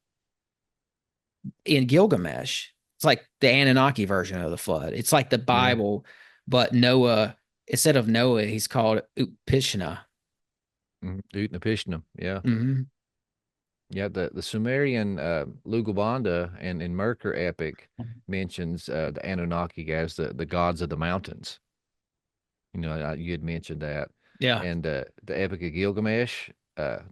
in Gilgamesh. It's like the Anunnaki version of the flood. It's like the Bible, but Noah, instead of Noah, he's called Utpishna. Utnapishtim, yeah. Mm-hmm. Yeah, the Sumerian Lugubanda and in Merkur epic mentions the Anunnaki as the gods of the mountains. You had mentioned that. Yeah. And the Epic of Gilgamesh,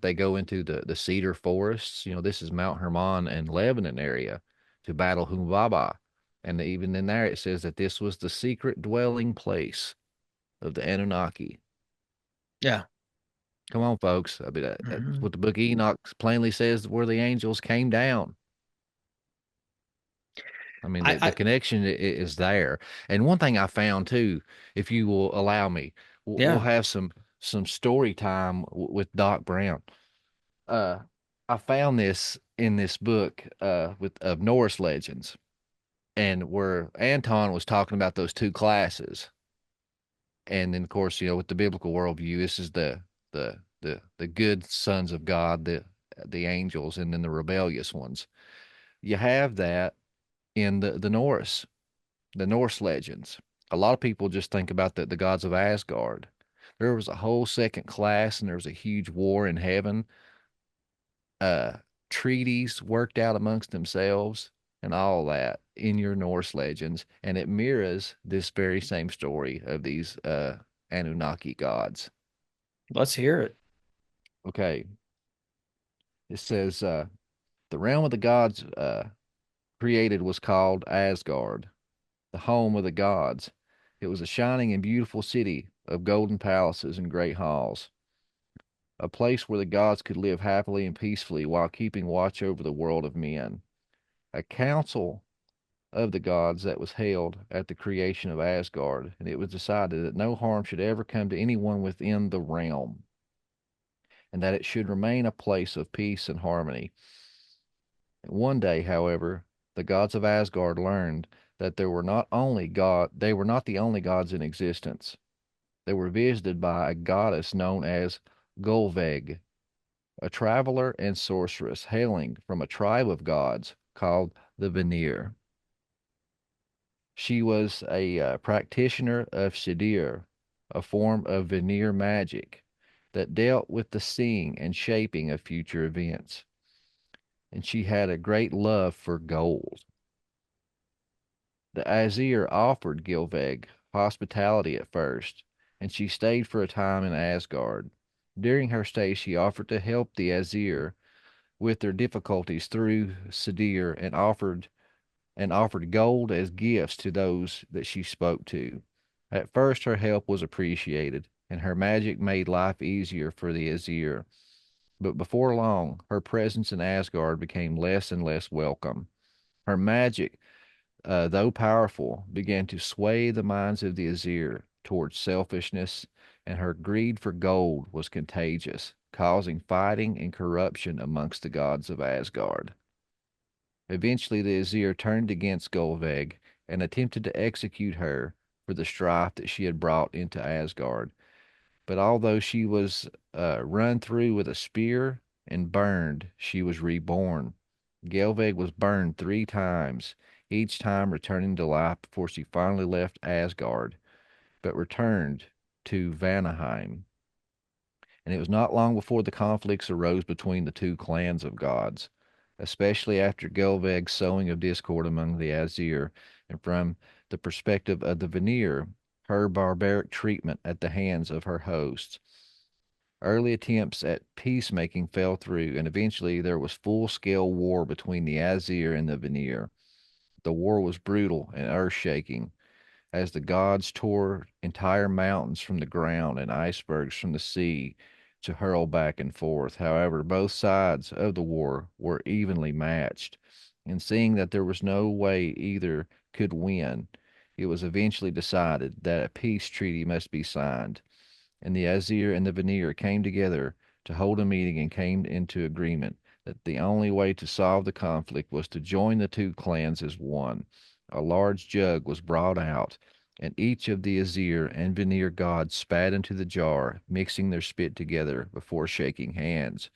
they go into the cedar forests. This is Mount Hermon and Lebanon area to battle Humbaba. And even in there, it says that this was the secret dwelling place of the Anunnaki. Yeah. Come on, folks. I mean, that's Mhm. what the book of Enoch plainly says, where the angels came down. I mean, the I connection is there. And one thing I found too, if you will allow me, we'll yeah. have some story time with Doc Brown. Uh, I found this in this book with of Norse legends, and where Anton was talking about those two classes, and then of course, with the biblical worldview, this is the good sons of God, the angels, and then the rebellious ones. You have that in the Norse legends. A lot of people just think about the gods of Asgard. There was a whole second class, and there was a huge war in heaven. Uh, Treaties worked out amongst themselves, and all that in your Norse legends, and it mirrors this very same story of these Anunnaki gods. Let's hear it. Okay, it says the realm of the gods created was called Asgard, the home of the gods. It was a shining and beautiful city of golden palaces and great halls, a place where the gods could live happily and peacefully while keeping watch over the world of men. A council of the gods that was held at the creation of Asgard, and it was decided that no harm should ever come to anyone within the realm, and that it should remain a place of peace and harmony. One day, however, the gods of Asgard learned that they were not the only gods in existence. They were visited by a goddess known as Gulveg, a traveler and sorceress hailing from a tribe of gods called the Vanir. She was a practitioner of Sidir, a form of Vanir magic that dealt with the seeing and shaping of future events. And she had a great love for gold. The Azir offered Gilveg hospitality at first, and she stayed for a time in Asgard. During her stay, she offered to help the Azir with their difficulties through Sidir and offered gold as gifts to those that she spoke to. At first, her help was appreciated, and her magic made life easier for the Azir. But before long, her presence in Asgard became less and less welcome. Her magic, though powerful, began to sway the minds of the Azir towards selfishness, and her greed for gold was contagious, causing fighting and corruption amongst the gods of Asgard. Eventually, the Azir turned against Golveg and attempted to execute her for the strife that she had brought into Asgard. But although she was run through with a spear and burned, she was reborn. Gelveg was burned 3 times, each time returning to life before she finally left Asgard, but returned to Vanaheim. And it was not long before the conflicts arose between the two clans of gods, especially after Gelveg's sowing of discord among the Azir, and from the perspective of the Vanir, her barbaric treatment at the hands of her hosts. Early attempts at peacemaking fell through, and eventually there was full-scale war between the Azir and the Vanir. The war was brutal and earth-shaking, as the gods tore entire mountains from the ground and icebergs from the sea to hurl back and forth. However, both sides of the war were evenly matched, and seeing that there was no way either could win, it was eventually decided that a peace treaty must be signed, and the Azir and the Vanir came together to hold a meeting and came into agreement that the only way to solve the conflict was to join the two clans as one. A large jug was brought out, and each of the Azir and Vanir gods spat into the jar, mixing their spit together before shaking hands.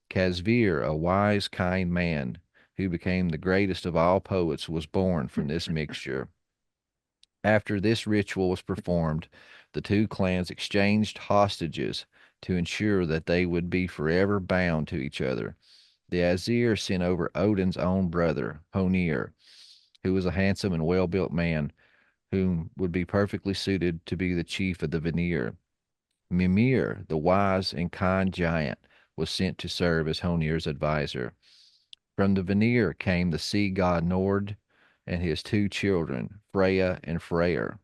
Kazvir, a wise, kind man who became the greatest of all poets, was born from this mixture. After this ritual was performed, the two clans exchanged hostages to ensure that they would be forever bound to each other. The Azir sent over Odin's own brother, Honir, who was a handsome and well built man whom would be perfectly suited to be the chief of the Vanir. Mimir, the wise and kind giant, was sent to serve as Honir's advisor. From the Vanir came the sea god Nord and his two children, Freya and Freyr.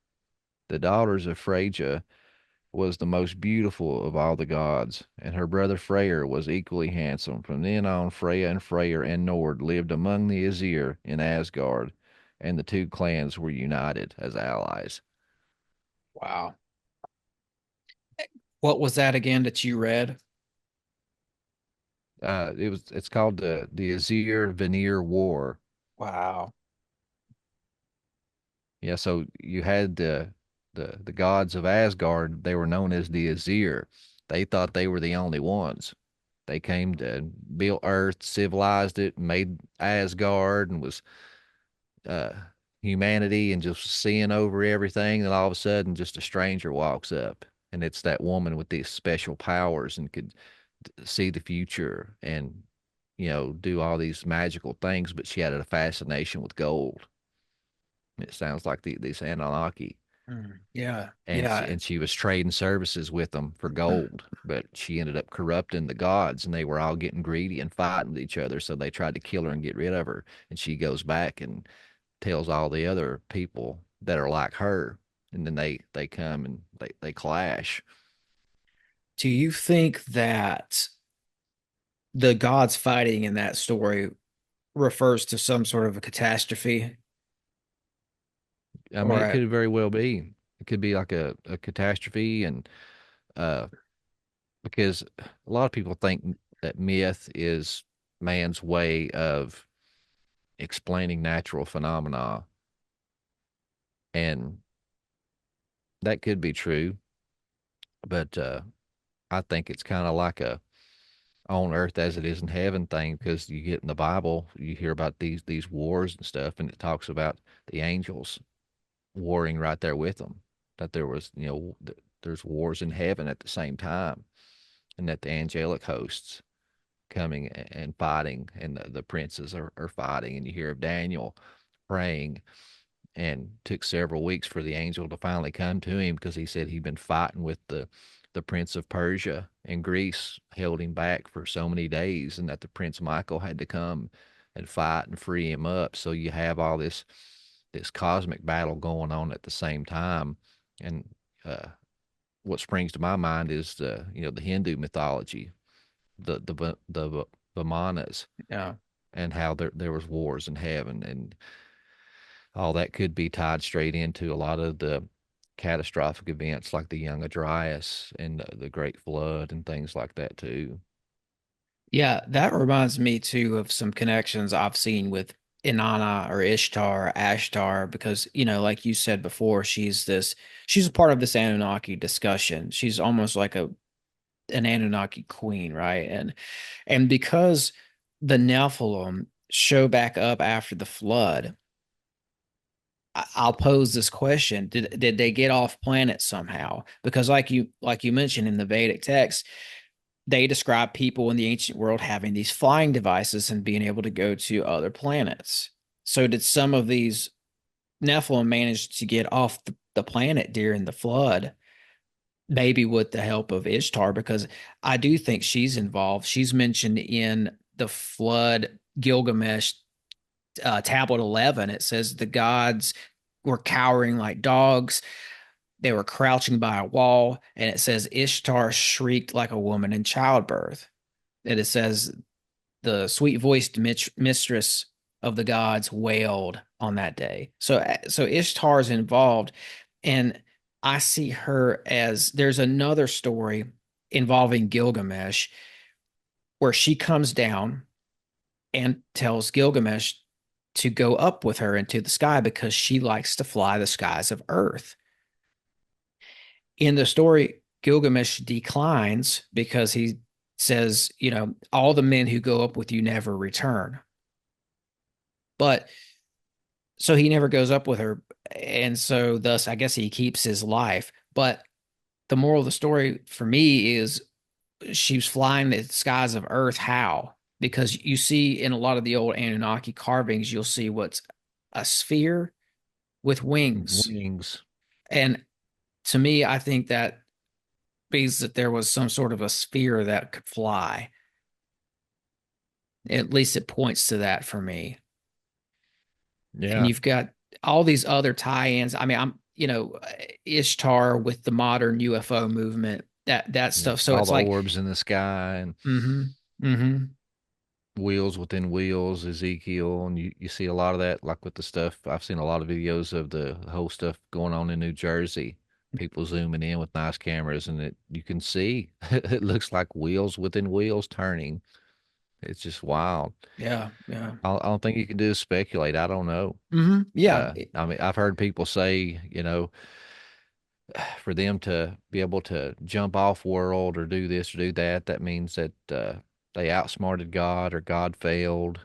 The daughters of Freyja was the most beautiful of all the gods, and her brother Freyr was equally handsome. From then on, Freya and Freyr and Nord lived among the Aesir in Asgard, and the two clans were united as allies. Wow. What was that again that you read? It's called the Aesir Vanir War. Wow. Yeah, so you had the gods of Asgard, they were known as the Aesir. They thought they were the only ones. They came to build Earth, civilized it, made Asgard, and was uh, humanity and just seeing over everything. And all of a sudden, just a stranger walks up, and it's that woman with these special powers and could see the future and do all these magical things. But she had a fascination with gold. It sounds like these Anunnaki. Yeah. And Yeah. she was trading services with them for gold, but she ended up corrupting the gods, and they were all getting greedy and fighting with each other. So they tried to kill her and get rid of her. And she goes back and tells all the other people that are like her, and then they come and they clash. Do you think that the gods fighting in that story refers to some sort of a catastrophe? I mean, it Or could very well be. It could be like a catastrophe, and uh, because a lot of people think that myth is man's way of explaining natural phenomena, and that could be true, but I think it's kind of like a on earth as it is in heaven thing, because you get in the Bible, you hear about these wars and stuff, and it talks about the angels warring right there with them. That there was, there's wars in heaven at the same time, and that the angelic hosts coming and fighting, and the princes are fighting, and you hear of Daniel praying, and took several weeks for the angel to finally come to him, because he said he'd been fighting with the prince of Persia, and Greece held him back for so many days, and that the Prince Michael had to come and fight and free him up. So you have all this cosmic battle going on at the same time. And what springs to my mind is the Hindu mythology, the Vimanas, yeah. and how there was wars in heaven, and all that could be tied straight into a lot of the catastrophic events like the Young Dryas and the Great Flood and things like that too. Yeah, that reminds me too of some connections I've seen with Inanna or Ishtar, Ashtar, because, like you said before, she's a part of this Anunnaki discussion. She's almost like an Anunnaki queen, right? And because the Nephilim show back up after the flood, I'll pose this question: Did they get off planet somehow? Because like you mentioned in the Vedic text, they describe people in the ancient world having these flying devices and being able to go to other planets. So did some of these Nephilim manage to get off the planet during the flood? Maybe with the help of Ishtar, because I do think she's involved. She's mentioned in the flood Gilgamesh tablet 11. It says the gods were cowering like dogs. They were crouching by a wall, and it says Ishtar shrieked like a woman in childbirth. And it says the sweet voiced mistress of the gods wailed on that day. So Ishtar is involved, and I see her as there's another story involving Gilgamesh where she comes down and tells Gilgamesh to go up with her into the sky because she likes to fly the skies of Earth. In the story, Gilgamesh declines because he says, all the men who go up with you never return. But so he never goes up with her. And so thus, I guess he keeps his life. But the moral of the story for me is she was flying the skies of Earth. How? Because you see in a lot of the old Anunnaki carvings, you'll see what's a sphere with wings. Wings. And to me, I think that means that there was some sort of a sphere that could fly. At least it points to that for me. And Yeah. you've got all these other tie-ins. I mean, Ishtar with the modern UFO movement, that Yeah. stuff. So All it's the like, orbs in the sky and mm-hmm, mm-hmm. wheels within wheels, Ezekiel, and you see a lot of that, like with the stuff. I've seen a lot of videos of the whole stuff going on in New Jersey. People zooming in with nice cameras, and you can see it looks like wheels within wheels turning. It's just wild. Yeah, yeah. I don't think you can do is speculate. I don't know. Mm-hmm. Yeah. I mean, I've heard people say, for them to be able to jump off world or do this or do that, that means that they outsmarted God or God failed.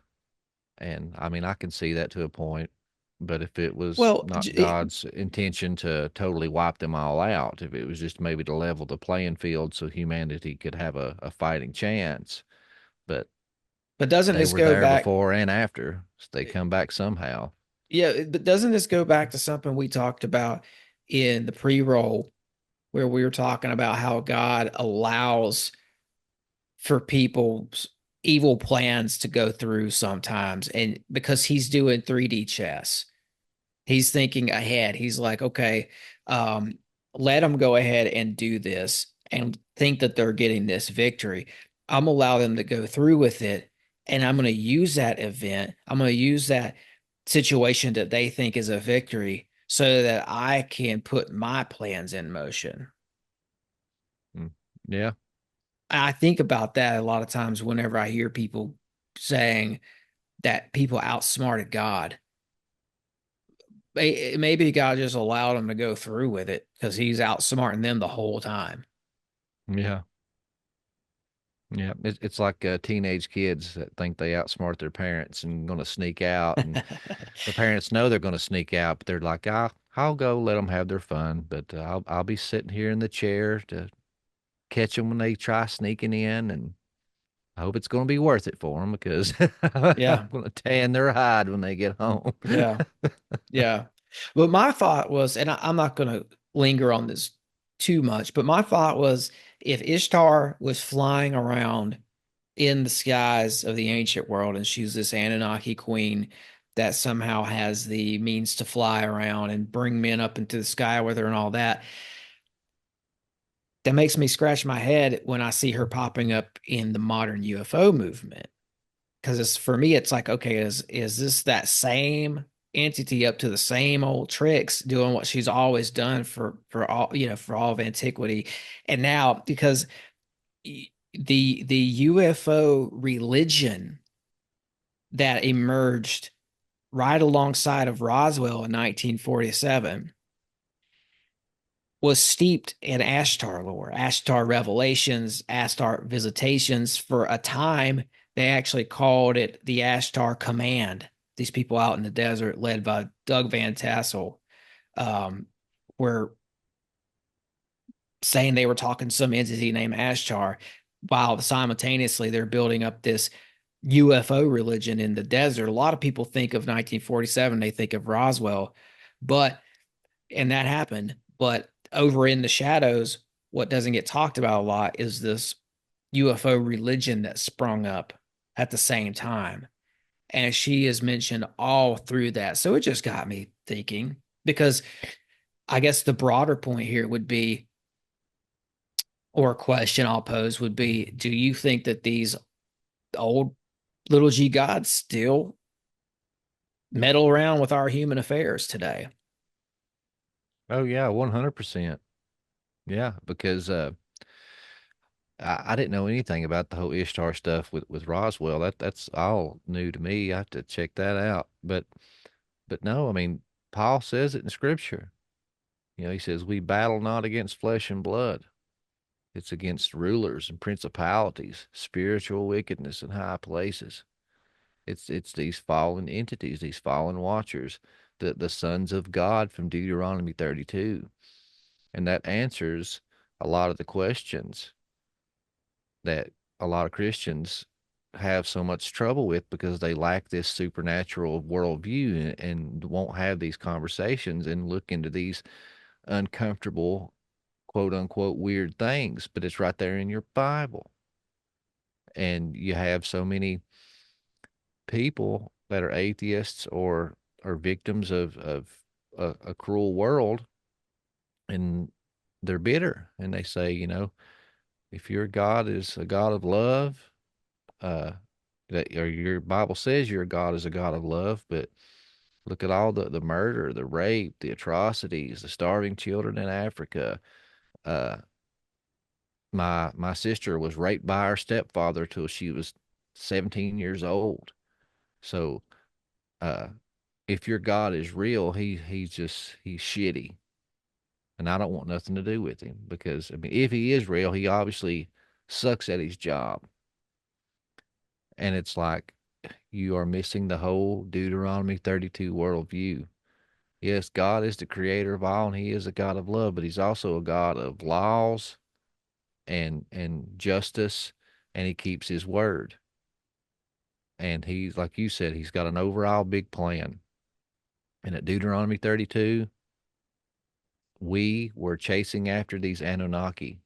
And I mean, I can see that to a point. But if it was Well, not God's intention to totally wipe them all out, if it was just maybe to level the playing field so humanity could have a fighting chance, but but doesn't they this were go there back? before and after, so they come back somehow. Yeah, but doesn't this go back to something we talked about in the pre-roll where we were talking about how God allows for people's evil plans to go through sometimes, and because he's doing 3D chess, he's thinking ahead. He's like, okay, um, let them go ahead and do this and think that they're getting this victory. I'm gonna allow them to go through with it, and I'm going to use that event. I'm going to use that situation that they think is a victory so that I can put my plans in motion. Mm. Yeah. I think about that a lot of times whenever I hear people saying that people outsmarted God. Maybe God just allowed them to go through with it because he's outsmarting them the whole time. Yeah. Yeah, it's like teenage kids that think they outsmart their parents and going to sneak out, and the parents know they're going to sneak out, but they're like, I'll go let them have their fun, but I'll be sitting here in the chair to catch them when they try sneaking in, and I hope it's going to be worth it for them because Yeah. I'm going to tan their hide when they get home. Yeah. Yeah. But my thought was, and I'm not going to linger on this too much, but my thought was if Ishtar was flying around in the skies of the ancient world and she's this Anunnaki queen that somehow has the means to fly around and bring men up into the sky with her and all that, that makes me scratch my head when I see her popping up in the modern UFO movement. Because it's for me, it's like, okay, is this that same entity up to the same old tricks, doing what she's always done for all for all of antiquity, and now because the UFO religion that emerged right alongside of Roswell in 1947 was steeped in Ashtar lore, Ashtar revelations, Ashtar visitations. For a time, they actually called it the Ashtar Command. These people out in the desert, led by Doug Van Tassel, were saying they were talking to some entity named Ashtar, while simultaneously they're building up this UFO religion in the desert. A lot of people think of 1947, they think of Roswell, and that happened. But over in the shadows, what doesn't get talked about a lot is this UFO religion that sprung up at the same time. And she is mentioned all through that. So it just got me thinking, because I guess the broader point here would be, or a question I'll pose would be, do you think that these old little g gods still meddle around with our human affairs today? Oh yeah, 100%. Yeah, because I didn't know anything about the whole Ishtar stuff with Roswell. That's all new to me. I have to check that out. But no, I mean, Paul says it in Scripture. He says we battle not against flesh and blood. It's against rulers and principalities, spiritual wickedness in high places. It's these fallen entities, these fallen watchers, the sons of God from Deuteronomy 32. And that answers a lot of the questions that a lot of Christians have so much trouble with because they lack this supernatural worldview and won't have these conversations and look into these uncomfortable, quote unquote, weird things. But it's right there in your Bible. And you have so many people that are atheists or are victims of a cruel world, and they're bitter and they say, if your God is a God of love, uh, that or your Bible says your God is a God of love, but look at all the murder, the rape, the atrocities, the starving children in Africa. Uh, my sister was raped by her stepfather till she was 17 years old. So, uh, if your God is real, he's shitty, and I don't want nothing to do with him because I mean, if he is real, he obviously sucks at his job, and it's like you are missing the whole Deuteronomy 32 worldview. Yes, God is the creator of all, and He is a God of love, but He's also a God of laws and justice, and He keeps His word. And He's like you said, He's got an overall big plan. And at Deuteronomy 32, we were chasing after these Anunnaki.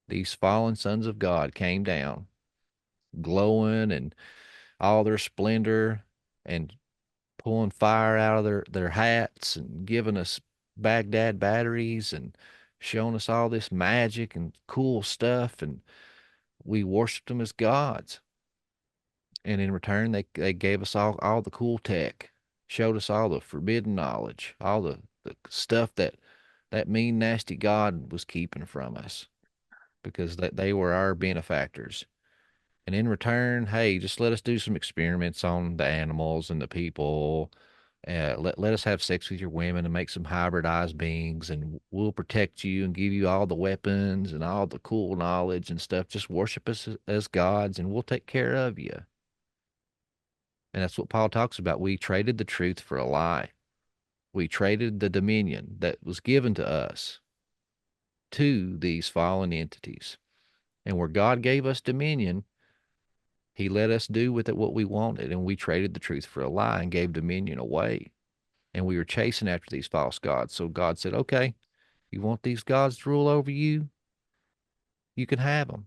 These fallen sons of God came down, glowing and all their splendor, and pulling fire out of their hats and giving us Baghdad batteries and showing us all this magic and cool stuff. And we worshiped them as gods. And in return, they gave us all the cool tech, showed us all the forbidden knowledge, all the stuff that mean, nasty God was keeping from us because they were our benefactors. And in return, hey, just let us do some experiments on the animals and the people. Let us have sex with your women and make some hybridized beings, and we'll protect you and give you all the weapons and all the cool knowledge and stuff. Just worship us as gods, and we'll take care of you. And that's what Paul talks about. We traded the truth for a lie. We traded the dominion that was given to us to these fallen entities. And where God gave us dominion, He let us do with it what we wanted, and we traded the truth for a lie and gave dominion away. And we were chasing after these false gods. So God said, okay, you want these gods to rule over you? You can have them,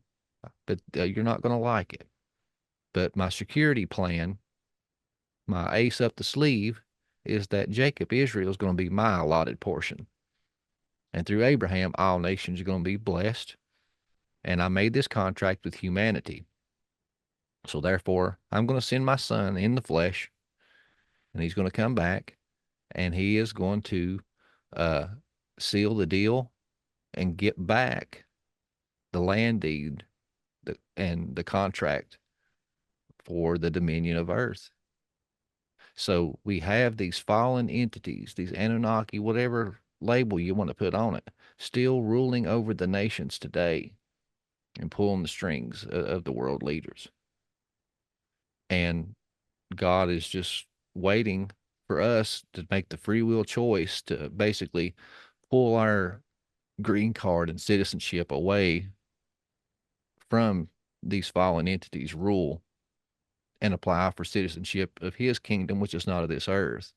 but you're not going to like it. But my security plan, my ace up the sleeve, is that Jacob, Israel, is going to be my allotted portion. And through Abraham, all nations are going to be blessed. And I made this contract with humanity. So therefore, I'm going to send my son in the flesh, and he's going to come back, and he is going to uh, seal the deal and get back the land deed and the contract for the dominion of earth. So we have these fallen entities, these Anunnaki, whatever label you want to put on it, still ruling over the nations today and pulling the strings of the world leaders. And God is just waiting for us to make the free will choice to basically pull our green card and citizenship away from these fallen entities' rule and apply for citizenship of His kingdom, which is not of this earth.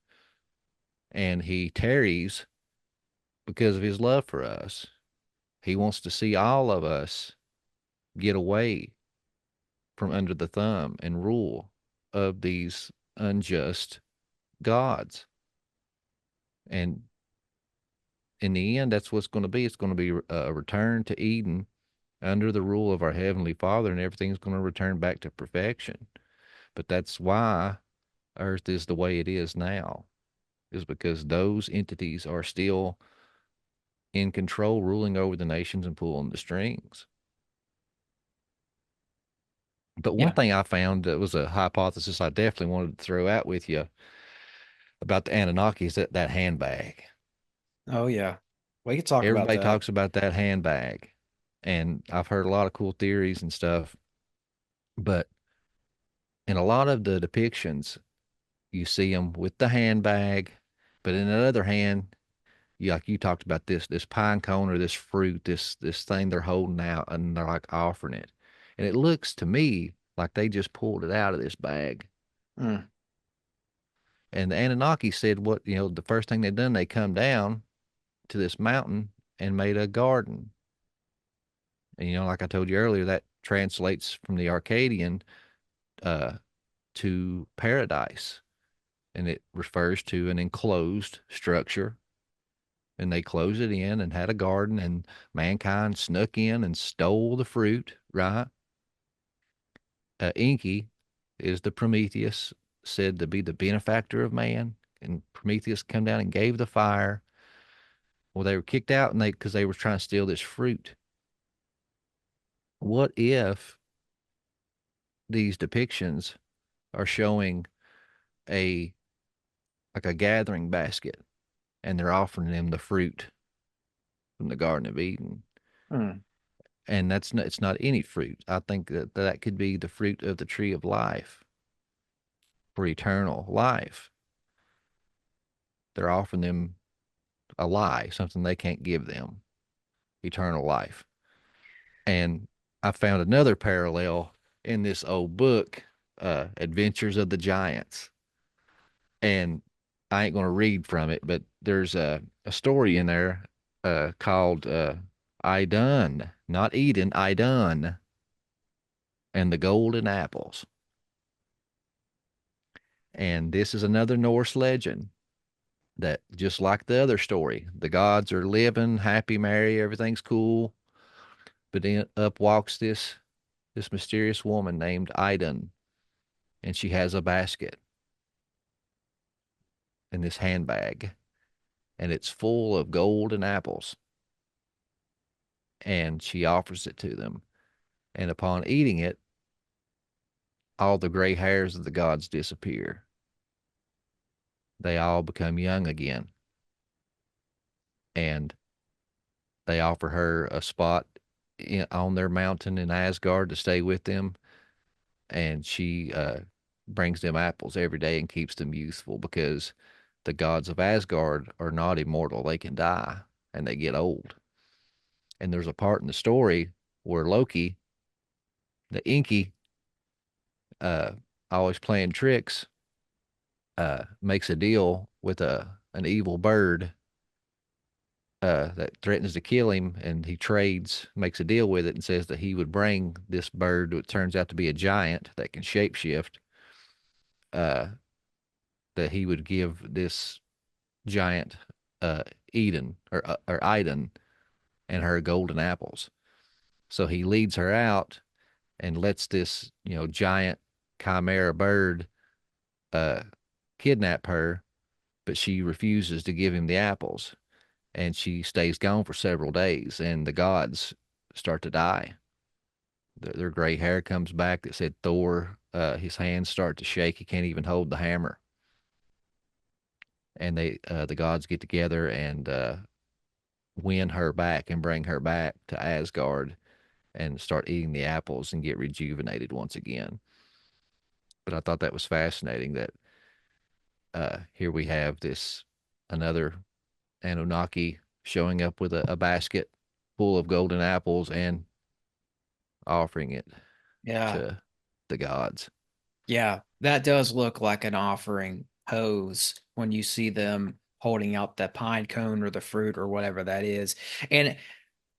And He tarries because of His love for us. He wants to see all of us get away from under the thumb and rule of these unjust gods. And in the end, that's what's going to be. It's going to be a return to Eden under the rule of our Heavenly Father, and everything's going to return back to perfection. But that's why Earth is the way it is now, is because those entities are still in control, ruling over the nations and pulling the strings. But one Yeah. thing I found that was a hypothesis I definitely wanted to throw out with you about the Anunnaki is that handbag. Oh yeah. We could talk about Everybody that. talks about that handbag, and I've heard a lot of cool theories and stuff. But in a lot of the depictions, you see them with the handbag, but in the other hand, like you talked about this pine cone or this fruit, this thing they're holding out, and they're like offering it, and it looks to me like they just pulled it out of this bag. Mm. And the Anunnaki said, what, the first thing they done, they come down to this mountain and made a garden. And, like I told you earlier, that translates from the Arcadian uh, to paradise. And it refers to an enclosed structure. And they closed it in and had a garden, and mankind snuck in and stole the fruit, right? Enki is the Prometheus, said to be the benefactor of man. And Prometheus come down and gave the fire. Well, they were kicked out and because they were trying to steal this fruit. What if these depictions are showing a like a gathering basket and they're offering them the fruit from the Garden of Eden? Mm. And it's not any fruit. I think that could be the fruit of the tree of life for eternal life. They're offering them a lie, something they can't give them, eternal life. And I found another parallel in this old book, Adventures of the Giants. And I ain't going to read from it, but there's a story in there called Idun, not Eden, Idun, and the Golden Apples. And this is another Norse legend that, just like the other story, the gods are living happy, merry, everything's cool. But then up walks this mysterious woman named Idun, and she has a basket in this handbag, and it's full of golden apples. And she offers it to them. And upon eating it, all the gray hairs of the gods disappear. They all become young again. And they offer her a spot on their mountain in Asgard to stay with them. And she brings them apples every day and keeps them youthful, because the gods of Asgard are not immortal. They can die and they get old. And there's a part in the story where Loki, the Inky, always playing tricks, makes a deal with an evil bird that threatens to kill him, and he makes a deal with it and says that he would bring this bird, who turns out to be a giant that can shapeshift, that he would give this giant Eden or Idun and her golden apples. So he leads her out and lets this, giant chimera bird kidnap her, but she refuses to give him the apples. And she stays gone for several days, and the gods start to die. Their gray hair comes back. That said Thor, his hands start to shake. He can't even hold the hammer. And the gods get together and win her back and bring her back to Asgard and start eating the apples and get rejuvenated once again. But I thought that was fascinating that here we have another Anunnaki showing up with a basket full of golden apples and offering it to the gods. Yeah, that does look like an offering pose when you see them holding out that pine cone or the fruit or whatever that is. And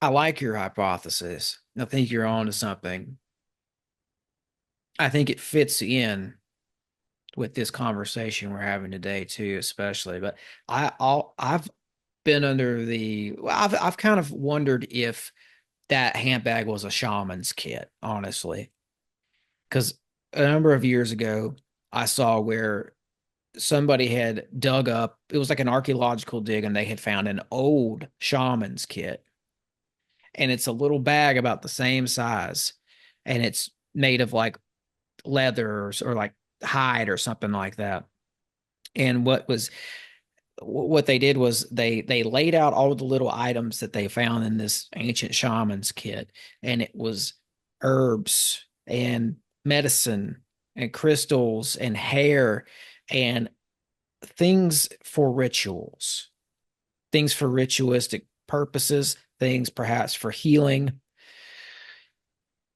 I like your hypothesis. I think you're on to something. I think it fits in with this conversation we're having today too, especially. But I've been I've kind of wondered if that handbag was a shaman's kit, honestly, because a number of years ago I saw where somebody had dug up, it was like an archaeological dig, and they had found an old shaman's kit, and it's a little bag about the same size, and it's made of like leather or like hide or something like that. And what they did was they laid out all of the little items that they found in this ancient shaman's kit, and it was herbs and medicine and crystals and hair and things for rituals, things for ritualistic purposes, things perhaps for healing.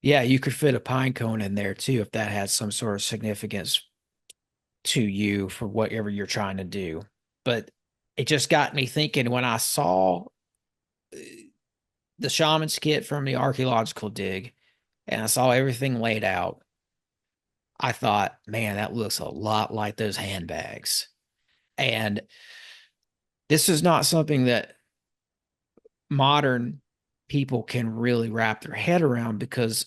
Yeah, you could fit a pine cone in there too if that has some sort of significance to you for whatever you're trying to do. But it just got me thinking when I saw the shaman's kit from the archaeological dig and I saw everything laid out, I thought, man, that looks a lot like those handbags. And this is not something that modern people can really wrap their head around because,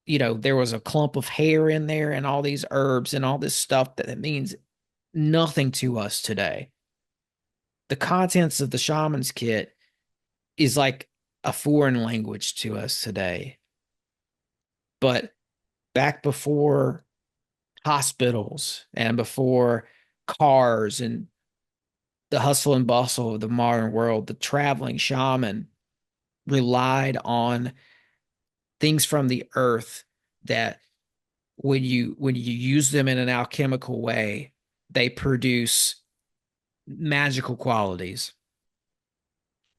there was a clump of hair in there and all these herbs and all this stuff that means nothing to us today. The contents of the shaman's kit is like a foreign language to us today. But back before hospitals and before cars and the hustle and bustle of the modern world, the traveling shaman relied on things from the earth that when you use them in an alchemical way, they produce magical qualities,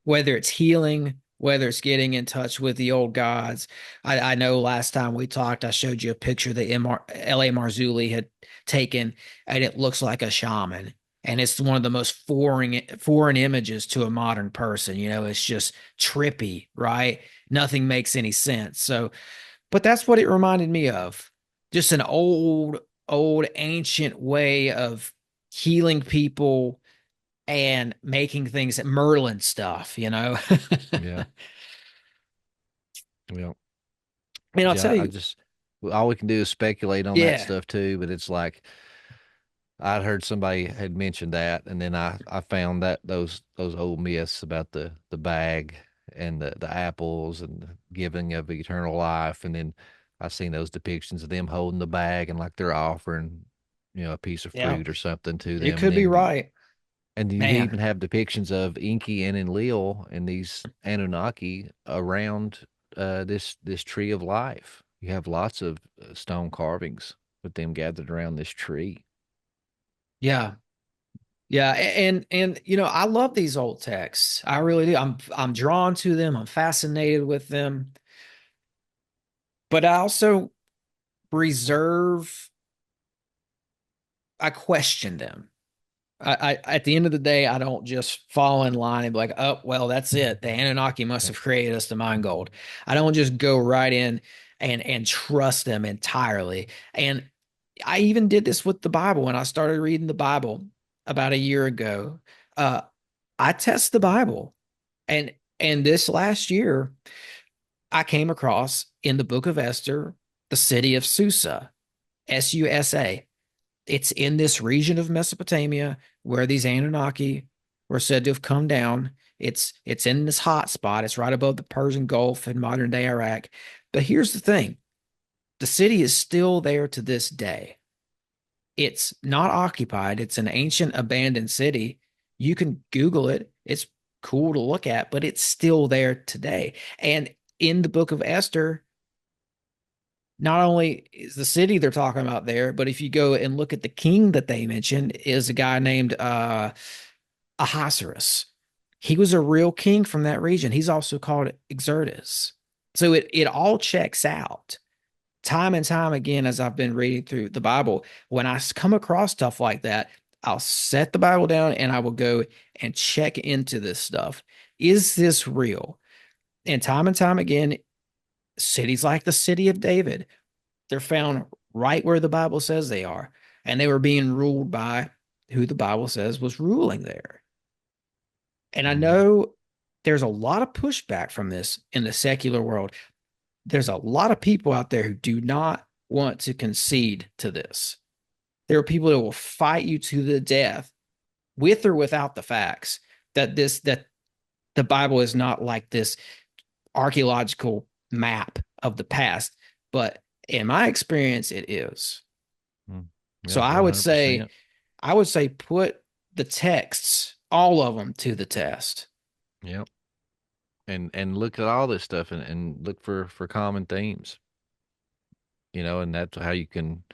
whether it's healing, whether it's getting in touch with the old gods. I know last time we talked, I showed you a picture that L.A. Marzulli had taken, and it looks like a shaman. And it's one of the most foreign images to a modern person. It's just trippy, right? Nothing makes any sense. So, but that's what it reminded me of. Just an old, ancient way of healing people and making things Merlin stuff. Yeah. Yeah. I'll Yeah. tell I you, just, all we can do is speculate on that yeah, stuff too. But it's like, I'd heard somebody had mentioned that, and then I found that those old myths about the bag and the apples and the giving of eternal life, and then I seen those depictions of them holding the bag and like they're offering, a piece of yeah, fruit or something to you them, and could be then right, you man. even have depictions of Inky and Enlil and these Anunnaki around this tree of life. You have lots of stone carvings with them gathered around this tree. Yeah, yeah, and I love these old texts. I really do. I'm drawn to them. I'm fascinated with them, but I also reserve. I question them. At the end of the day, I don't just fall in line and be like, oh, well, that's it. The Anunnaki must have created us to mine gold. I don't just go right in and trust them entirely. And I even did this with the Bible when I started reading the Bible about a year ago. I test the Bible. And this last year, I came across in the book of Esther, the city of Susa, Susa. It's in this region of Mesopotamia where these Anunnaki were said to have come down. It's in this hot spot. It's right above the Persian Gulf in modern day Iraq. But here's the thing: the city is still there to this day. It's not occupied. It's an ancient abandoned city. You can Google it. It's cool to look at, but it's still there today. And in the book of Esther, not only is the city they're talking about there, but if you go and look at the king that they mentioned, is a guy named Ahasuerus. He was a real king from that region. He's also called Xerxes. So it all checks out time and time again as I've been reading through the Bible. When I come across stuff like that, I'll set the Bible down and I will go and check into this stuff. Is this real? And time again, cities like the city of David, they're found right where the Bible says they are. And they were being ruled by who the Bible says was ruling there. And I Mhm. know there's a lot of pushback from this in the secular world. There's a lot of people out there who do not want to concede to this. There are people that will fight you to the death with or without the facts that the Bible is not like this archaeological map of the past, but in my experience, it is. Mm. So Yeah, 100%. I would say put the texts, all of them, to the test. Yep. And look at all this stuff and look for common themes, and that's how you can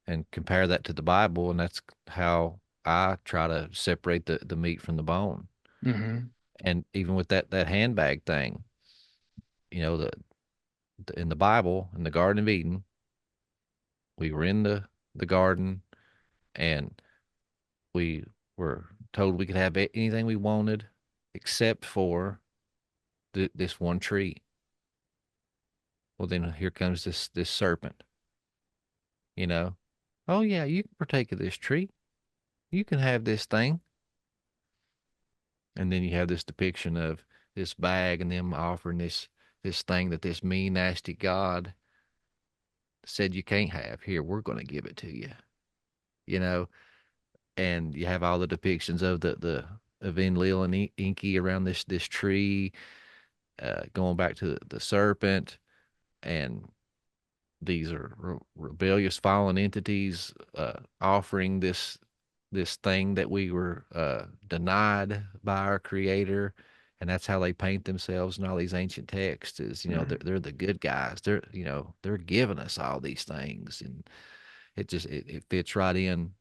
and compare that to the Bible, and that's how I try to separate the meat from the bone. Mm-hmm. And even with that handbag thing, you know, the In the Bible, in the Garden of Eden, we were in the garden, and we were told we could have anything we wanted except for this one tree. Well, then here comes this serpent, you know. Oh yeah, you can partake of this tree. You can have this thing. And then you have this depiction of this bag and them offering this thing that this mean, nasty God said you can't have. Here, we're going to give it to you. You know, and you have all the depictions of the of Enlil and Inky around this tree, going back to the serpent, and these are rebellious fallen entities offering this thing that we were denied by our creator, and that's how they paint themselves in all these ancient texts is, they're the good guys. They're giving us all these things, and it fits right in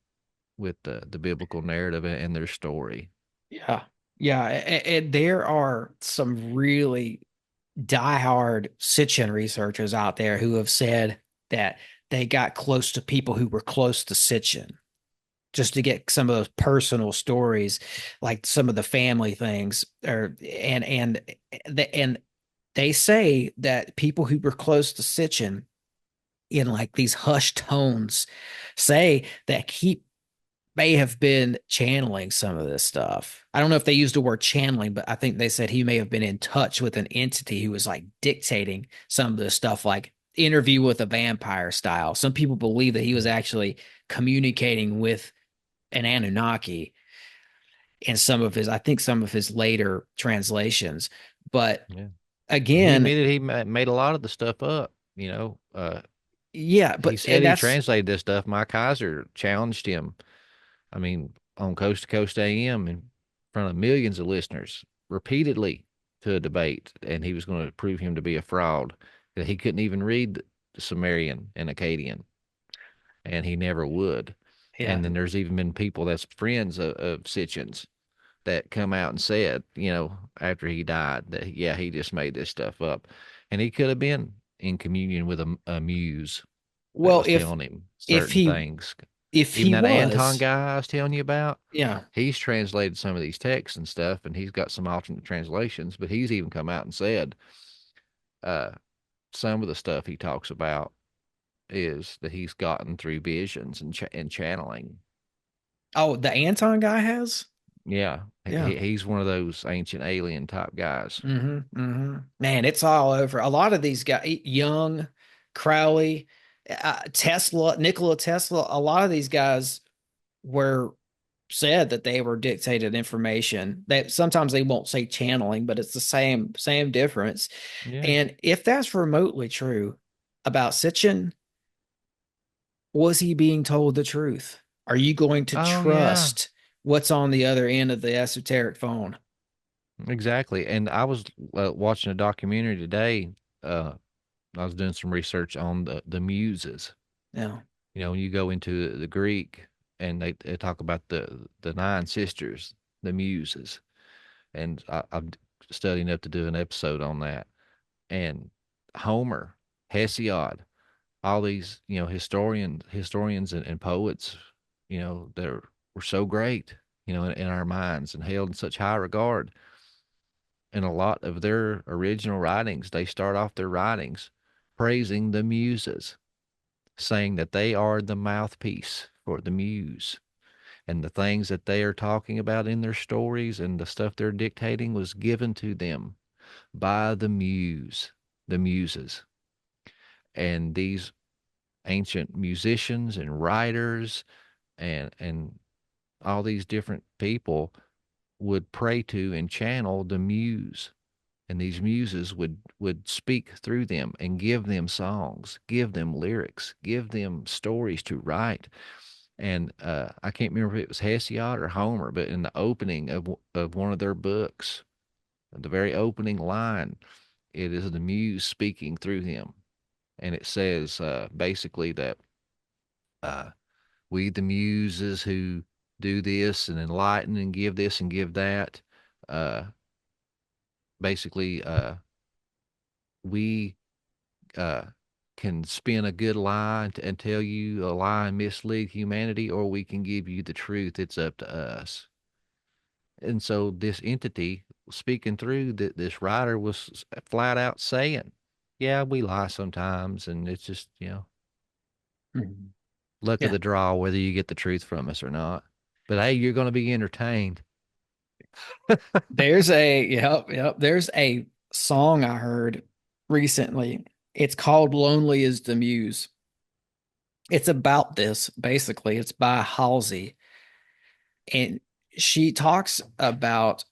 with the biblical narrative and their story. Yeah. Yeah. And there are some really diehard Sitchin researchers out there who have said that they got close to people who were close to Sitchin just to get some of those personal stories, like some of the family things, and they say that people who were close to Sitchin in like these hushed tones say that he may have been channeling some of this stuff. I don't know if they used the word channeling, but I think they said he may have been in touch with an entity who was like dictating some of this stuff, like Interview with a Vampire style. Some people believe that he was actually communicating with an Anunnaki in I think some of his later translations. But Yeah. He again, admitted he made a lot of the stuff up, yeah, he but said and he that's translated this stuff. Mike Kaiser challenged him. I mean, on Coast to Coast AM in front of millions of listeners repeatedly to a debate, and he was going to prove him to be a fraud, that he couldn't even read the Sumerian and Akkadian, and he never would. yeah. And then there's even been people that's friends of Sitchin's that come out and said, after he died, that, yeah, he just made this stuff up. And he could have been in communion with a muse that Well, was telling him if certain he things. if Even he that Anton was, guy I was telling you about, yeah. he's translated some of these texts and stuff, and he's got some alternate translations, but he's even come out and said uh, some of the stuff he talks about is that he's gotten through visions and channeling. Oh, the Anton guy has? Yeah, Yeah. he's one of those ancient alien type guys. Man, it's all over. A lot of these guys, Young, Crowley, Tesla, Nikola Tesla, a lot of these guys were said that they were dictated information. That sometimes they won't say channeling, but it's the same difference. Yeah. And if that's remotely true about Sitchin, was he being told the truth? Are you going to Oh yeah, trust what's on the other end of the esoteric phone? exactly. And I was watching a documentary today. Uh, I was doing some research on the muses. Yeah. When you go into the Greek and they talk about the nine sisters, the muses, and I'm studying up to do an episode on that. And Homer, Hesiod, all these historians and poets, that were so great, in our minds and held in such high regard. And a lot of their original writings, they start off their writings praising the muses, saying that they are the mouthpiece for the muse. And the things that they are talking about in their stories and the stuff they're dictating was given to them by the muses. And these ancient musicians and writers and all these different people would pray to and channel the muse, and these muses would speak through them and give them songs, give them lyrics, give them stories to write. And I can't remember if it was Hesiod or Homer, but in the opening of one of their books, the very opening line, it is the muse speaking through him, and it says basically that uh, we the muses who do this and enlighten and give this and give that, uh, basically we can spin a good lie and tell you a lie and mislead humanity, or we can give you the truth. It's up to us. And so this entity speaking through that, this writer was flat out saying, yeah, we lie sometimes, and it's just, Mhm. luck of Yeah. the draw whether you get the truth from us or not. But hey, you're going to be entertained. There's a song I heard recently. It's called Lonely is the Muse. It's about this, basically. It's by Halsey. And she talks about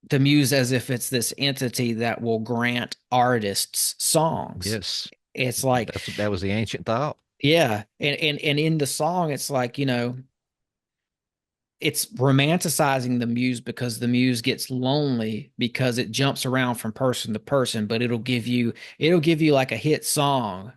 the muse as if it's this entity that will grant artists songs. Yes, It's like, that was the ancient thought. yeah. And in the song, it's like, it's romanticizing the muse because the muse gets lonely because it jumps around from person to person, but it'll give you like a hit song.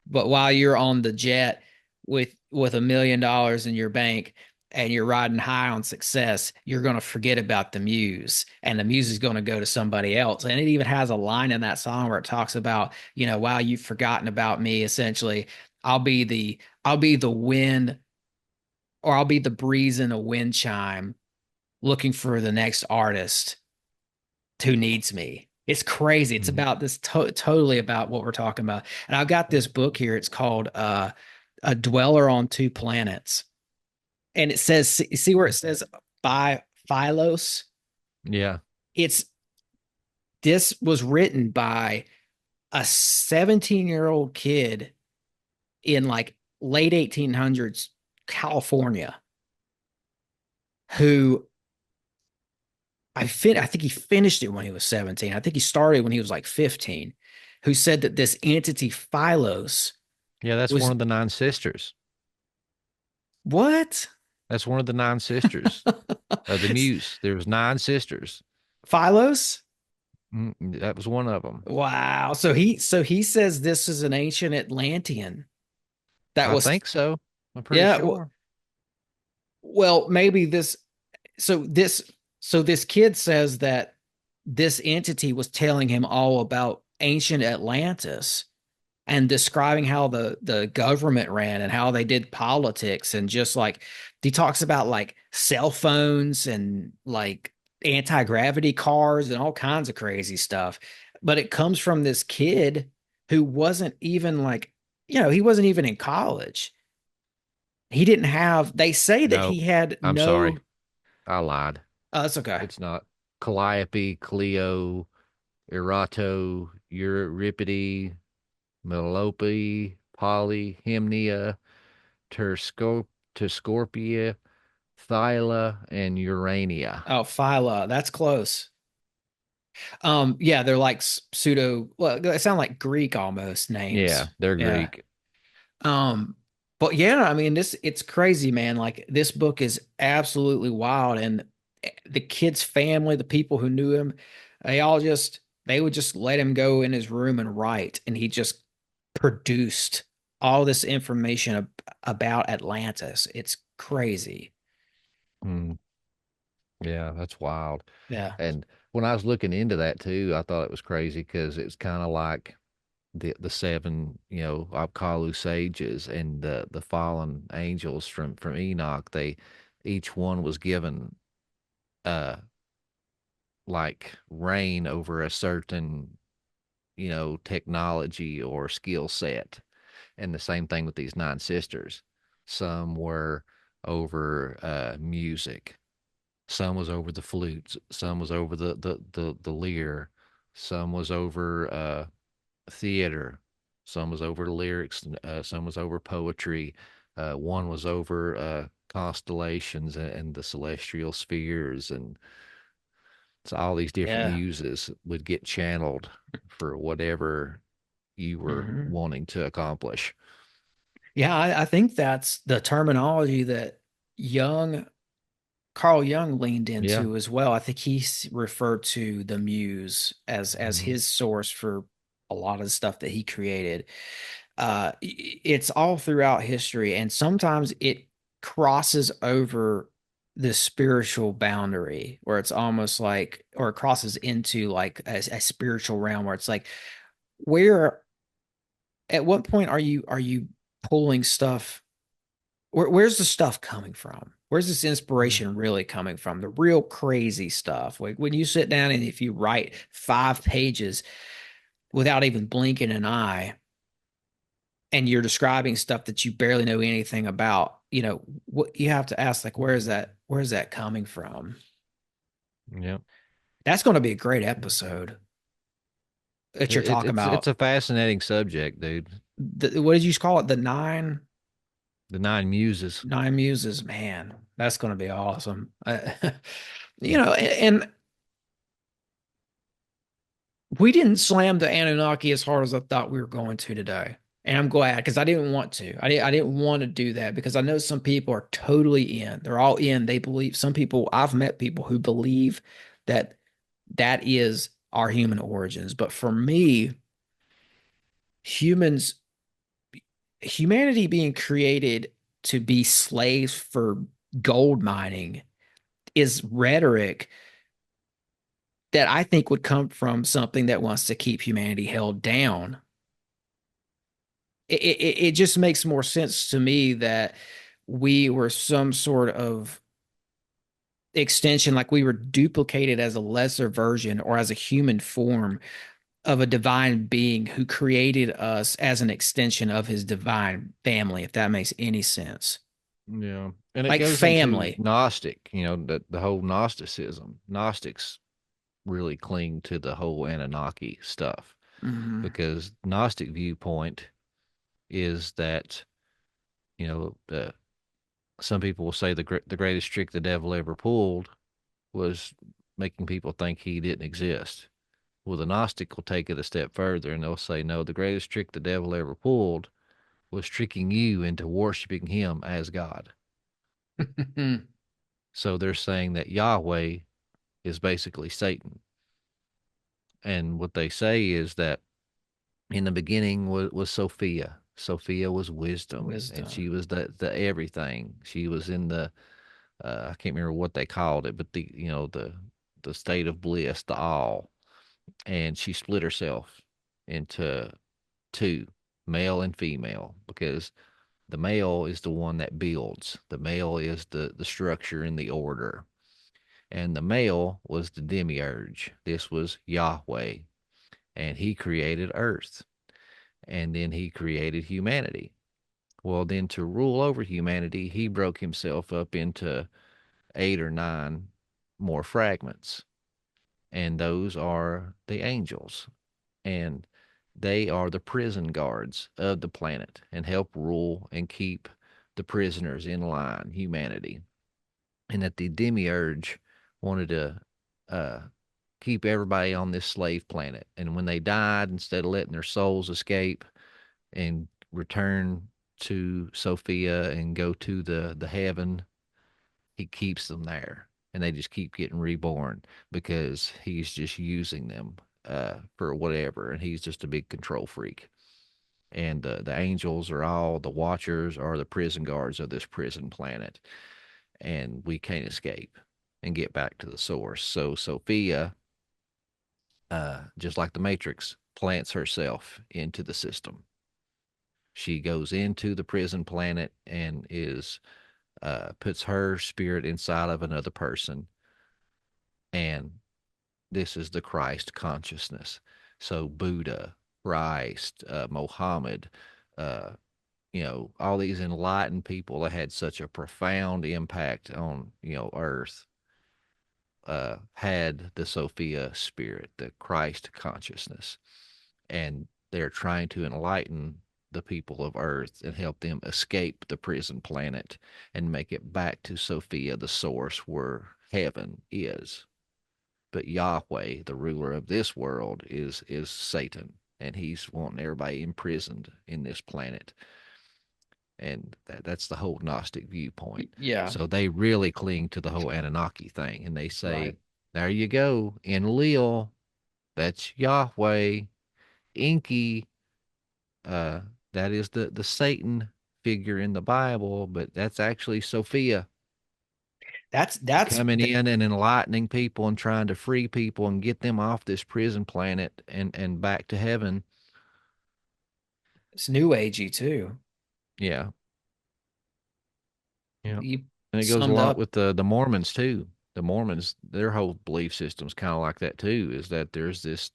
But while you're on the jet with $1 million in your bank and you're riding high on success, you're going to forget about the muse, and the muse is going to go to somebody else. And it even has a line in that song where it talks about, while you've forgotten about me, essentially, I'll be the wind, or I'll be the breeze in a wind chime looking for the next artist who needs me. It's crazy. It's Mhm. about this totally about what we're talking about. And I've got this book here. It's called A Dweller on Two Planets. And it says, you see where it says by Philos? Yeah. It's this was written by a 17-year-old kid in like late 1800s California who I think he finished it when he was 17. I think he started when he was like 15, who said that this entity Philos Yeah, that's one was of the nine sisters. what? That's one of the nine sisters of the muse. There was nine sisters. Philos? That was one of them. Wow. So he says this is an ancient Atlantean that I was think so. I'm pretty yeah, sure. well maybe so this this kid says that this entity was telling him all about ancient Atlantis and describing how the government ran and how they did politics, and just like he talks about like cell phones and like anti-gravity cars and all kinds of crazy stuff. But it comes from this kid who wasn't even like, he wasn't even in college. He didn't have, they say that No, he had I'm sorry. no, I lied. that's okay. It's not Calliope, Cleo, Erato, Euripides, Melope, Poly, Hymnia, Terscorpia, Thyla, and Urania. Oh, Phyla, that's close. Yeah, they're like pseudo, well, they sound like Greek almost names. Yeah, they're Yeah. Greek. Um, but yeah, I mean, it's crazy, man. Like this book is absolutely wild. And the kid's family, the people who knew him, they would just let him go in his room and write, and he just produced all this information about Atlantis. It's crazy. Mm, yeah, that's wild. Yeah. And when I was looking into that too, I thought it was crazy because it's kind of like the seven, Apkallu sages and the fallen angels from Enoch. They each one was given uh like reign over a certain, technology or skill set. And the same thing with these nine sisters. Some were over music, some was over the flutes, some was over the lyre, some was over theater, some was over lyrics, some was over poetry, one was over constellations and the celestial spheres, and so all these different Yeah. muses would get channeled for whatever you were Mhm. wanting to accomplish. Yeah, I think that's the terminology that young Carl Jung leaned Yeah. into as well. I think referred to the muse as Mhm. his source for a lot of the stuff that he created. It's all throughout history, and sometimes it crosses over the spiritual boundary, where it's almost like, or it crosses into like a spiritual realm, where it's like where at what point are you pulling stuff? Where's the stuff coming from? Where's this Mm. inspiration really coming from? The real crazy stuff. Like when you sit down and if you write 5 pages without even blinking an eye, and you're describing stuff that you barely know anything about, what you have to ask, like, where's that coming from? Yeah. That's going to be a great episode that you're talking It's about. a fascinating subject, dude. What did you call it? The The nine muses. nine muses, man. That's going to be awesome. And we didn't slam the Anunnaki as hard as I thought we were going to today. And I'm glad because I didn't want to. I didn't want to do that because I know some people are totally in. They're all in. They believe some people, I've met people who believe that that is our human origins. But for me, humans, humanity being created to be slaves for gold mining is rhetoric that I think would come from something that wants to keep humanity held down. It just makes more sense to me that we were some sort of extension, like we were duplicated as a lesser version or as a human form of a divine being who created us as an extension of his divine family, if that makes any sense. Yeah. And it Like goes into family. Gnostic, the whole Gnosticism. Gnostics really cling to the whole Anunnaki stuff Mhm. because Gnostic viewpoint is that, the some people will say the greatest trick the devil ever pulled was making people think he didn't exist. Well, the Gnostic will take it a step further and they'll say, no, the greatest trick the devil ever pulled was tricking you into worshiping him as God. So they're saying that Yahweh is basically Satan. And what they say is that in the beginning was Sophia. Sophia was wisdom, and she Wisdom. was the everything. She was in the I can't remember what they called it, but the state of bliss, the all. And she split herself into two, male and female, because the male is the one that builds. The male is the structure and the order. And the male was the demiurge. This was Yahweh. And he created earth. And then he created humanity. Well, then to rule over humanity, he broke himself up into 8 or 9 more fragments. And those are the angels. And they are the prison guards of the planet and help rule and keep the prisoners in line, humanity. And that the demiurge wanted to uh, keep everybody on this slave planet. And when they died, instead of letting their souls escape and return to Sophia and go to the heaven, he keeps them there. And they just keep getting reborn because he's just using them for whatever. And he's just a big control freak. And the angels are all the watchers or the prison guards of this prison planet. And we can't escape and get back to the source. So Sophia, just like the Matrix, plants herself into the system. She goes into the prison planet and is puts her spirit inside of another person, and this is the Christ consciousness. So Buddha, Christ, Mohammed, uh, all these enlightened people that had such a profound impact on Earth had the Sophia spirit, the Christ consciousness, and they're trying to enlighten the people of Earth and help them escape the prison planet and make it back to Sophia, the source where heaven is. But Yahweh, the ruler of this world, is Satan, and he's wanting everybody imprisoned in this planet. And that's the whole Gnostic viewpoint. Yeah. So they really cling to the whole Anunnaki thing, and they Right. say, "There you go, Enlil, that's Yahweh, Inky, uh, that is the Satan figure in the Bible, but that's actually Sophia That's coming in and enlightening people and trying to free people and get them off this prison planet and back to heaven It's new agey too. Yeah. Yeah. You And it goes a summed lot up. with the Mormons too. The Mormons, their whole belief system's kind of like that too, is that there's this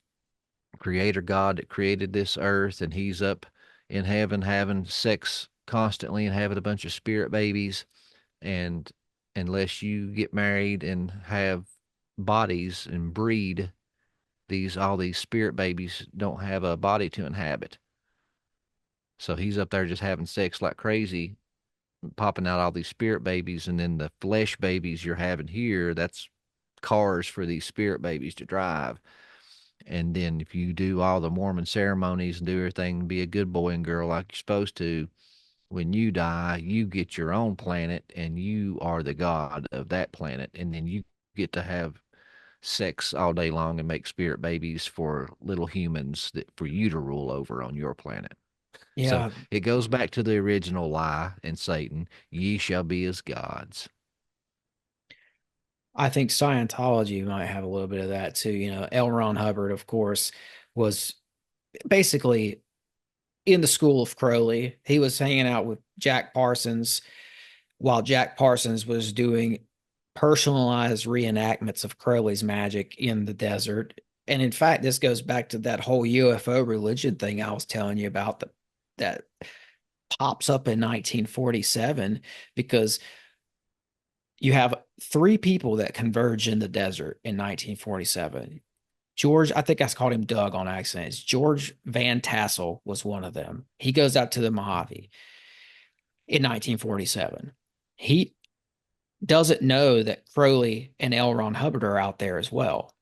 creator God that created this earth and he's up in heaven having sex constantly and having a bunch of spirit babies. And unless you get married and have bodies and breed, all these spirit babies don't have a body to inhabit. So he's up there just having sex like crazy, popping out all these spirit babies, and then the flesh babies you're having here, that's cars for these spirit babies to drive. And then if you do all the Mormon ceremonies and do everything, be a good boy and girl like you're supposed to, when you die, you get your own planet and you are the god of that planet. And then you get to have sex all day long and make spirit babies for little humans that for you to rule over on your planet. So Yeah, it goes back to the original lie in Satan, ye shall be as gods. I think Scientology might have a little bit of that too. L. Ron Hubbard, of course, was basically in the school of Crowley. He was hanging out with Jack Parsons while Jack Parsons was doing personalized reenactments of Crowley's magic in the desert. And in fact, this goes back to that whole UFO religion thing I was telling you about that pops up in 1947 because you have three people that converge in the desert in 1947. George, I think I called him Doug on accident. It's George Van Tassel was one of them. He goes out to the Mojave in 1947. He doesn't know that Crowley and L. Ron Hubbard are out there as well.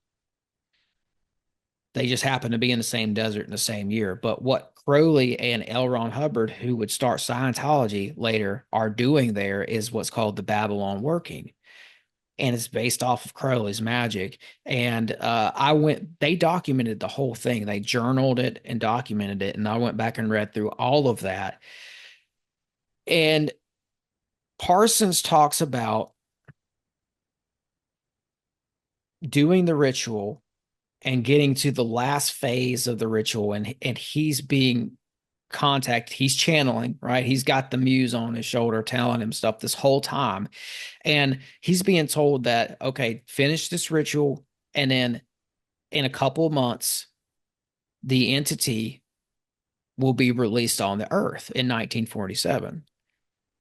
They just happen to be in the same desert in the same year. But what Crowley and L. Ron Hubbard, who would start Scientology later, are doing there is what's called the Babylon working. And it's based off of Crowley's magic. And they documented the whole thing. They journaled it and documented it. And I went back and read through all of that. And Parsons talks about doing the ritual and getting to the last phase of the ritual, and he's being contacted. He's channeling, right? He's got the muse on his shoulder telling him stuff this whole time. And he's being told that, okay, finish this ritual. And then in a couple of months, the entity will be released on the earth in 1947.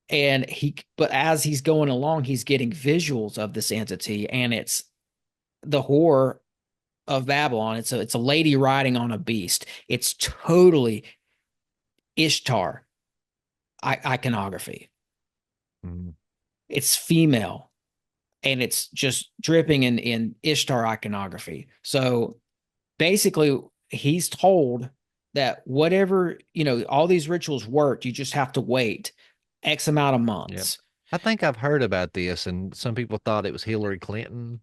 But as he's going along, he's getting visuals of this entity, and it's the horror of Babylon. It's a lady riding on a beast. It's totally Ishtar iconography. Mm-hmm. It's female, and it's just dripping in Ishtar iconography. So basically, he's told that whatever, all these rituals worked, you just have to wait X amount of Yep. months. I think I've heard about this, and some people thought it was Hillary Clinton,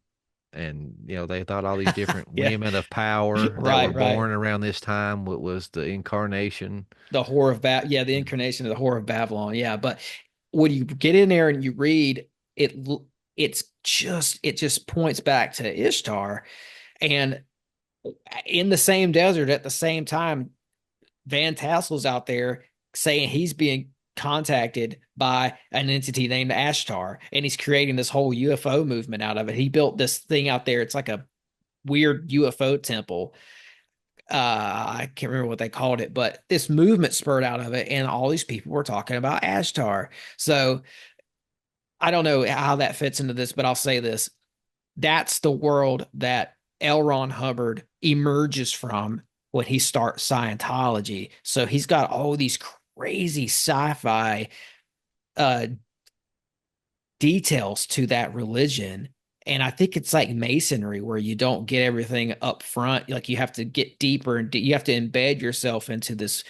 and they thought all these different Yeah, women of power that were right. born around this time was the incarnation. The horror of yeah, the incarnation of the horror of Babylon. Yeah, but when you get in there and you read it, it just points back to Ishtar. And in the same desert at the same time, Van Tassel's out there saying he's being contacted by an entity named Ashtar, and he's creating this whole UFO movement out of it. He built this thing out there. It's like a weird UFO temple. I can't remember what they called it, but this movement spurred out of it, and all these people were talking about Ashtar. So I don't know how that fits into this, but I'll say this. That's the world that L. Ron Hubbard emerges from when he starts Scientology. So he's got all these crazy sci-fi uh, details to that religion. And I think it's like masonry where you don't get everything up front. Like you have to get deeper and you have to embed yourself into this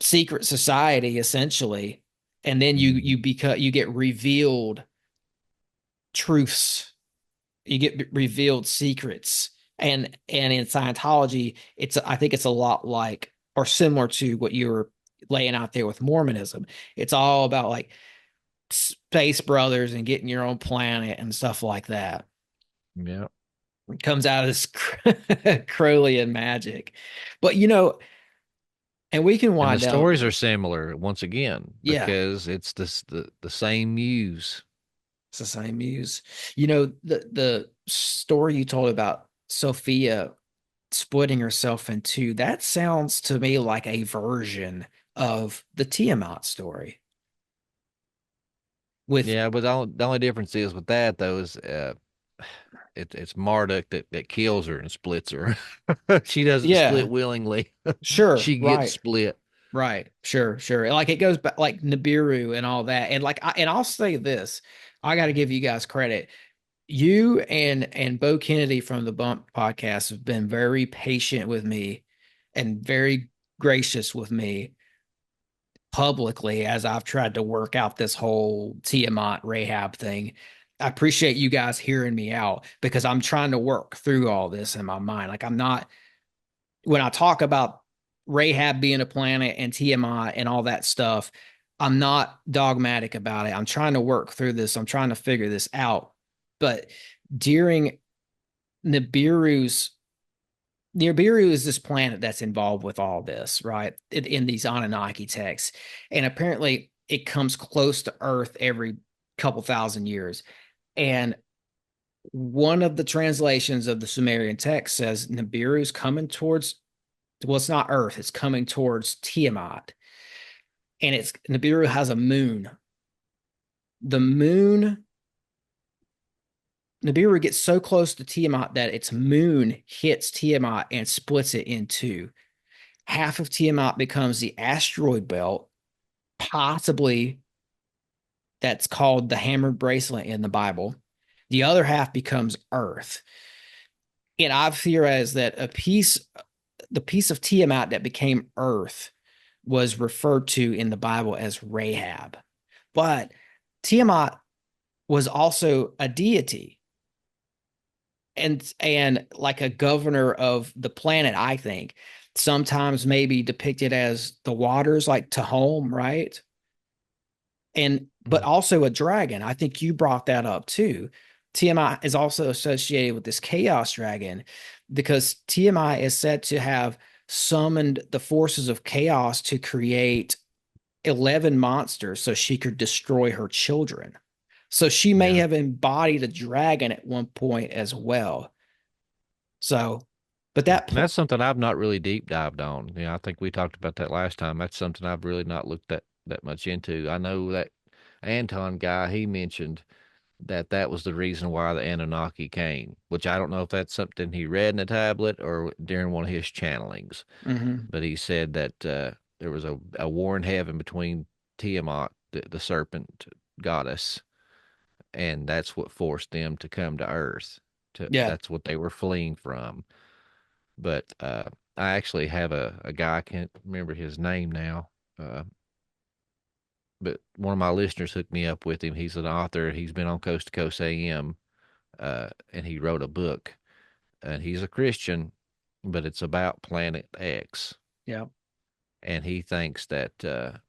secret society essentially. And then you get revealed truths. You get revealed secrets. And in Scientology, I think it's a lot like or similar to what you were laying out there with Mormonism. It's all about like space brothers and getting your own planet and stuff like that. Yeah. It comes out of this Crowleyan magic. But And we can And the wind stories down. are similar once again Yeah, because it's the same muse. it's the same muse. The story you told about Sophia splitting herself in two, that sounds to me like a version of the Tiamat story. With Yeah, but the only difference is with that though is it's Marduk that kills her and splits her. She doesn't split Yeah, willingly. sure, She gets right. split. Right. Sure, sure. Like it goes back like Nibiru and all that. And and I'll say this. I got to give you guys credit. You and Bo Kennedy from the Bump podcast have been very patient with me and very gracious with me publicly as I've tried to work out this whole Tiamat Rahab thing. I appreciate you guys hearing me out because I'm trying to work through all this in my mind. Like I'm not when I talk about Rahab being a planet and Tiamat and all that stuff, I'm not dogmatic about it. I'm trying to work through this. I'm trying to figure this out. But during Nibiru's Nibiru is this planet that's involved with all this, right? In these Anunnaki texts. And apparently it comes close to Earth every couple thousand years. And one of the translations of the Sumerian text says Nibiru's coming towards, well, it's not Earth, it's coming towards Tiamat. And it's Nibiru has a moon. The moon, Nibiru gets so close to Tiamat that its moon hits Tiamat and splits it in two. Half of Tiamat becomes the asteroid belt, possibly that's called the hammered bracelet in the Bible. The other half becomes Earth. And I've theorized that the piece of Tiamat that became Earth was referred to in the Bible as Rahab. But Tiamat was also a deity and like a governor of the planet, I think. Sometimes maybe depicted as the waters, like Tehom, right? And but Mhm. also a dragon. I think you brought that up too. Tiamat is also associated with this chaos dragon because Tiamat is said to have summoned the forces of chaos to create 11 monsters so she could destroy her children. So she may Yeah. have embodied a dragon at one point as well. So, but Yeah. that And that's something I've not really deep dived on. I think we talked about that last time. That's something I've really not looked that much into. I know that Anton guy, he mentioned that was the reason why the Anunnaki came, which I don't know if that's something he read in a tablet or during one of his channelings. Mhm. But he said that there was a war in heaven between Tiamat, the serpent goddess, and that's what forced them to come to Earth. Yeah. That's what they were fleeing from. But I actually have a guy, I can't remember his name now, but one of my listeners hooked me up with him. He's an author. He's been on Coast to Coast AM, and he wrote a book. And he's a Christian, but it's about Planet X. Yeah. And he thinks that the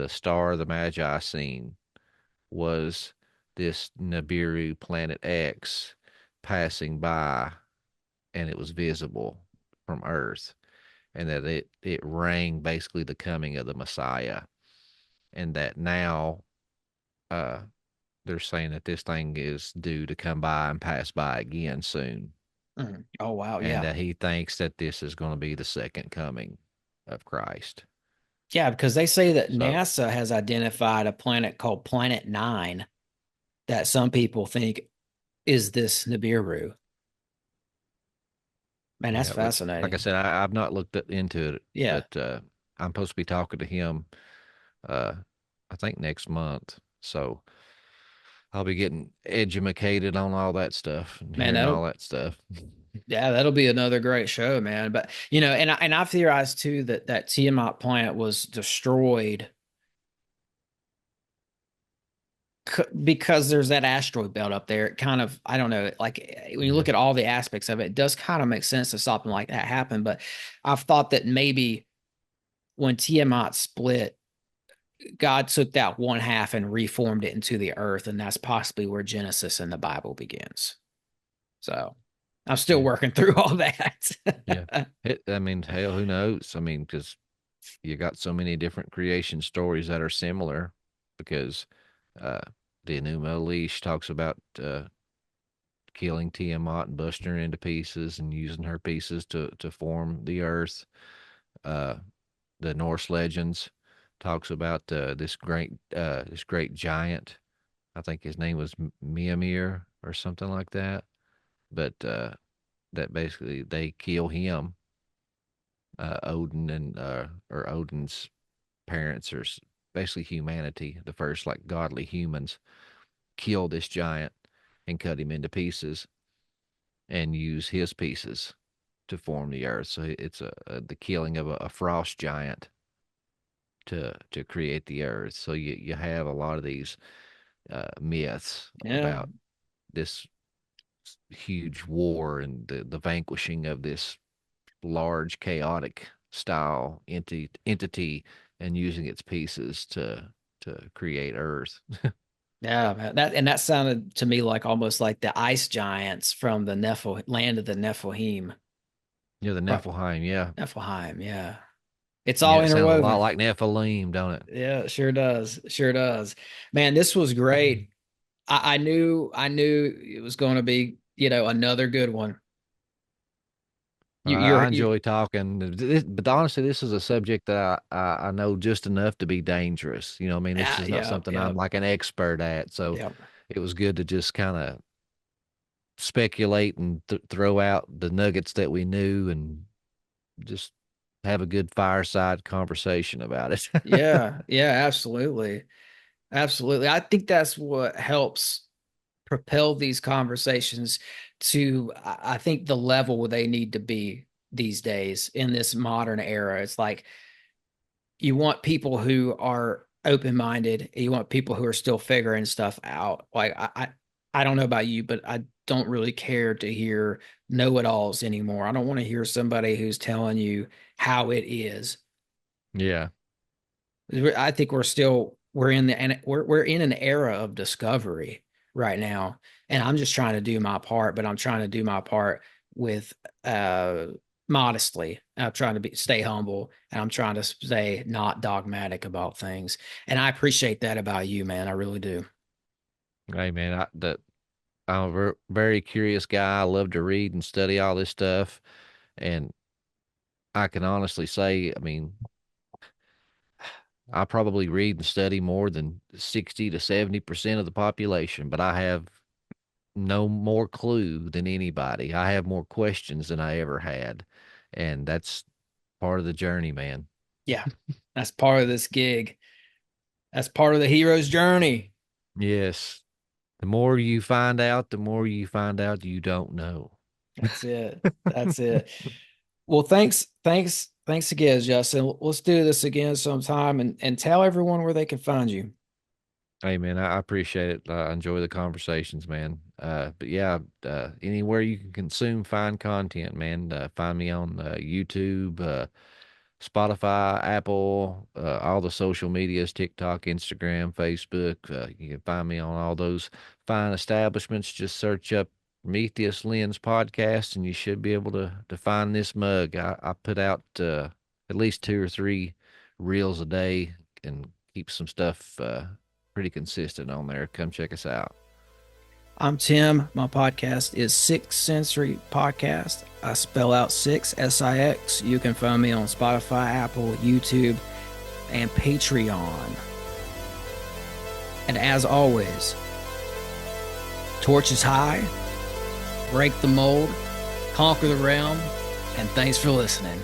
star of the Magi seen was this Nibiru Planet X passing by, and it was visible from Earth, and that it rang basically the coming of the Messiah, and that now uh, they're saying that this thing is due to come by and pass by again soon, Mhm. Oh wow, and yeah. that he thinks that this is going to be the second coming of Christ. Yeah, because they say that So NASA has identified a planet called Planet Nine that some people think is this Nibiru. Man, that's yeah, but like I fascinating. said, I've not looked into it, Yeah. but I'm supposed to be talking to him. Uh, I think next month. So I'll be getting educated on all that stuff and Man, hearing all that stuff. that'll be another great show, man. But and I've theorized too that that Tiamat planet was destroyed because there's that asteroid belt up there. It kind of, I don't know, like when you Yeah. look at all the aspects of it, it does kind of make sense that something like that happened. But I've thought that maybe when Tiamat split, God took that one half and reformed it into the earth, and that's possibly where Genesis in the Bible begins. So I'm still Yeah. working through all that. Yeah. I mean, hell, who knows? I mean, because you got so many different creation stories that are similar because uh, the Enuma Elish talks about killing Tiamat and busting her into pieces and using her pieces to form the earth. Uh, the Norse legends talks about this great giant. I think his name was Mimir or something like that. But that basically they kill him. Odin or Odin's parents or basically humanity, the first like godly humans, kill this giant and cut him into pieces and use his pieces to form the earth. So it's the killing of a frost giant to create the earth. So you have a lot of these myths Yeah. about this huge war and the vanquishing of this large chaotic style entity and using its pieces to create earth. Yeah, man. That sounded to me like almost like the ice giants from the land of the Nephilim. Yeah, the Right. Nephilim. Yeah, Nephilim, yeah. It's all yeah. It sounds a lot interwoven. like Nephilim, don't it? Yeah, it sure does. Sure does. Man, this was great. I knew it was going to be, another good one. You, I you're you, enjoy talking, but honestly, this is a subject that I know just enough to be dangerous. You know, what I mean, this is not yeah, something yeah, I'm like an expert at. So yeah. it was good to just kind of speculate and throw out the nuggets that we knew and just have a good fireside conversation about it. Yeah, yeah, absolutely. Absolutely. I think that's what helps propel these conversations to, I think, the level where they need to be these days in this modern era. It's like you want people who are open-minded. You want people who are still figuring stuff out. Like I don't know about you, but I don't really care to hear know-it-alls anymore. I don't want to hear somebody who's telling you how it is. Yeah. I think we're in an era of discovery right now, and I'm just trying to do my part, but I'm trying to do my part with modestly. I'm trying to stay humble, and I'm trying to stay not dogmatic about things. And I appreciate that about you, man. I really do. Hey, man, I'm a very curious guy. I love to read and study all this stuff. And I can honestly say, I mean, I probably read and study more than 60 to 70% of the population, but I have no more clue than anybody. I have more questions than I ever had. And that's part of the journey, man. Yeah, that's part of this gig. That's part of the hero's journey. Yes. The more you find out, the more you find out you don't know. That's it. That's it. Well, thanks again, Justin. Let's do this again sometime and tell everyone where they can find you. Hey man, I appreciate it. I enjoy the conversations, man. But yeah, anywhere you can consume fine content, man. Find me on YouTube, Spotify, Apple, all the social medias, TikTok, Instagram, Facebook. You can find me on all those fine establishments. Just search up Prometheus Lens Podcast, and you should be able to find this mug. I put out at least 2 or 3 reels a day and keep some stuff pretty consistent on there. Come check us out. I'm Tim. My podcast is Six Sensory Podcast. I spell out six, SIX. You can find me on Spotify, Apple, YouTube, and Patreon. And as always, torches high, break the mold, conquer the realm, and thanks for listening.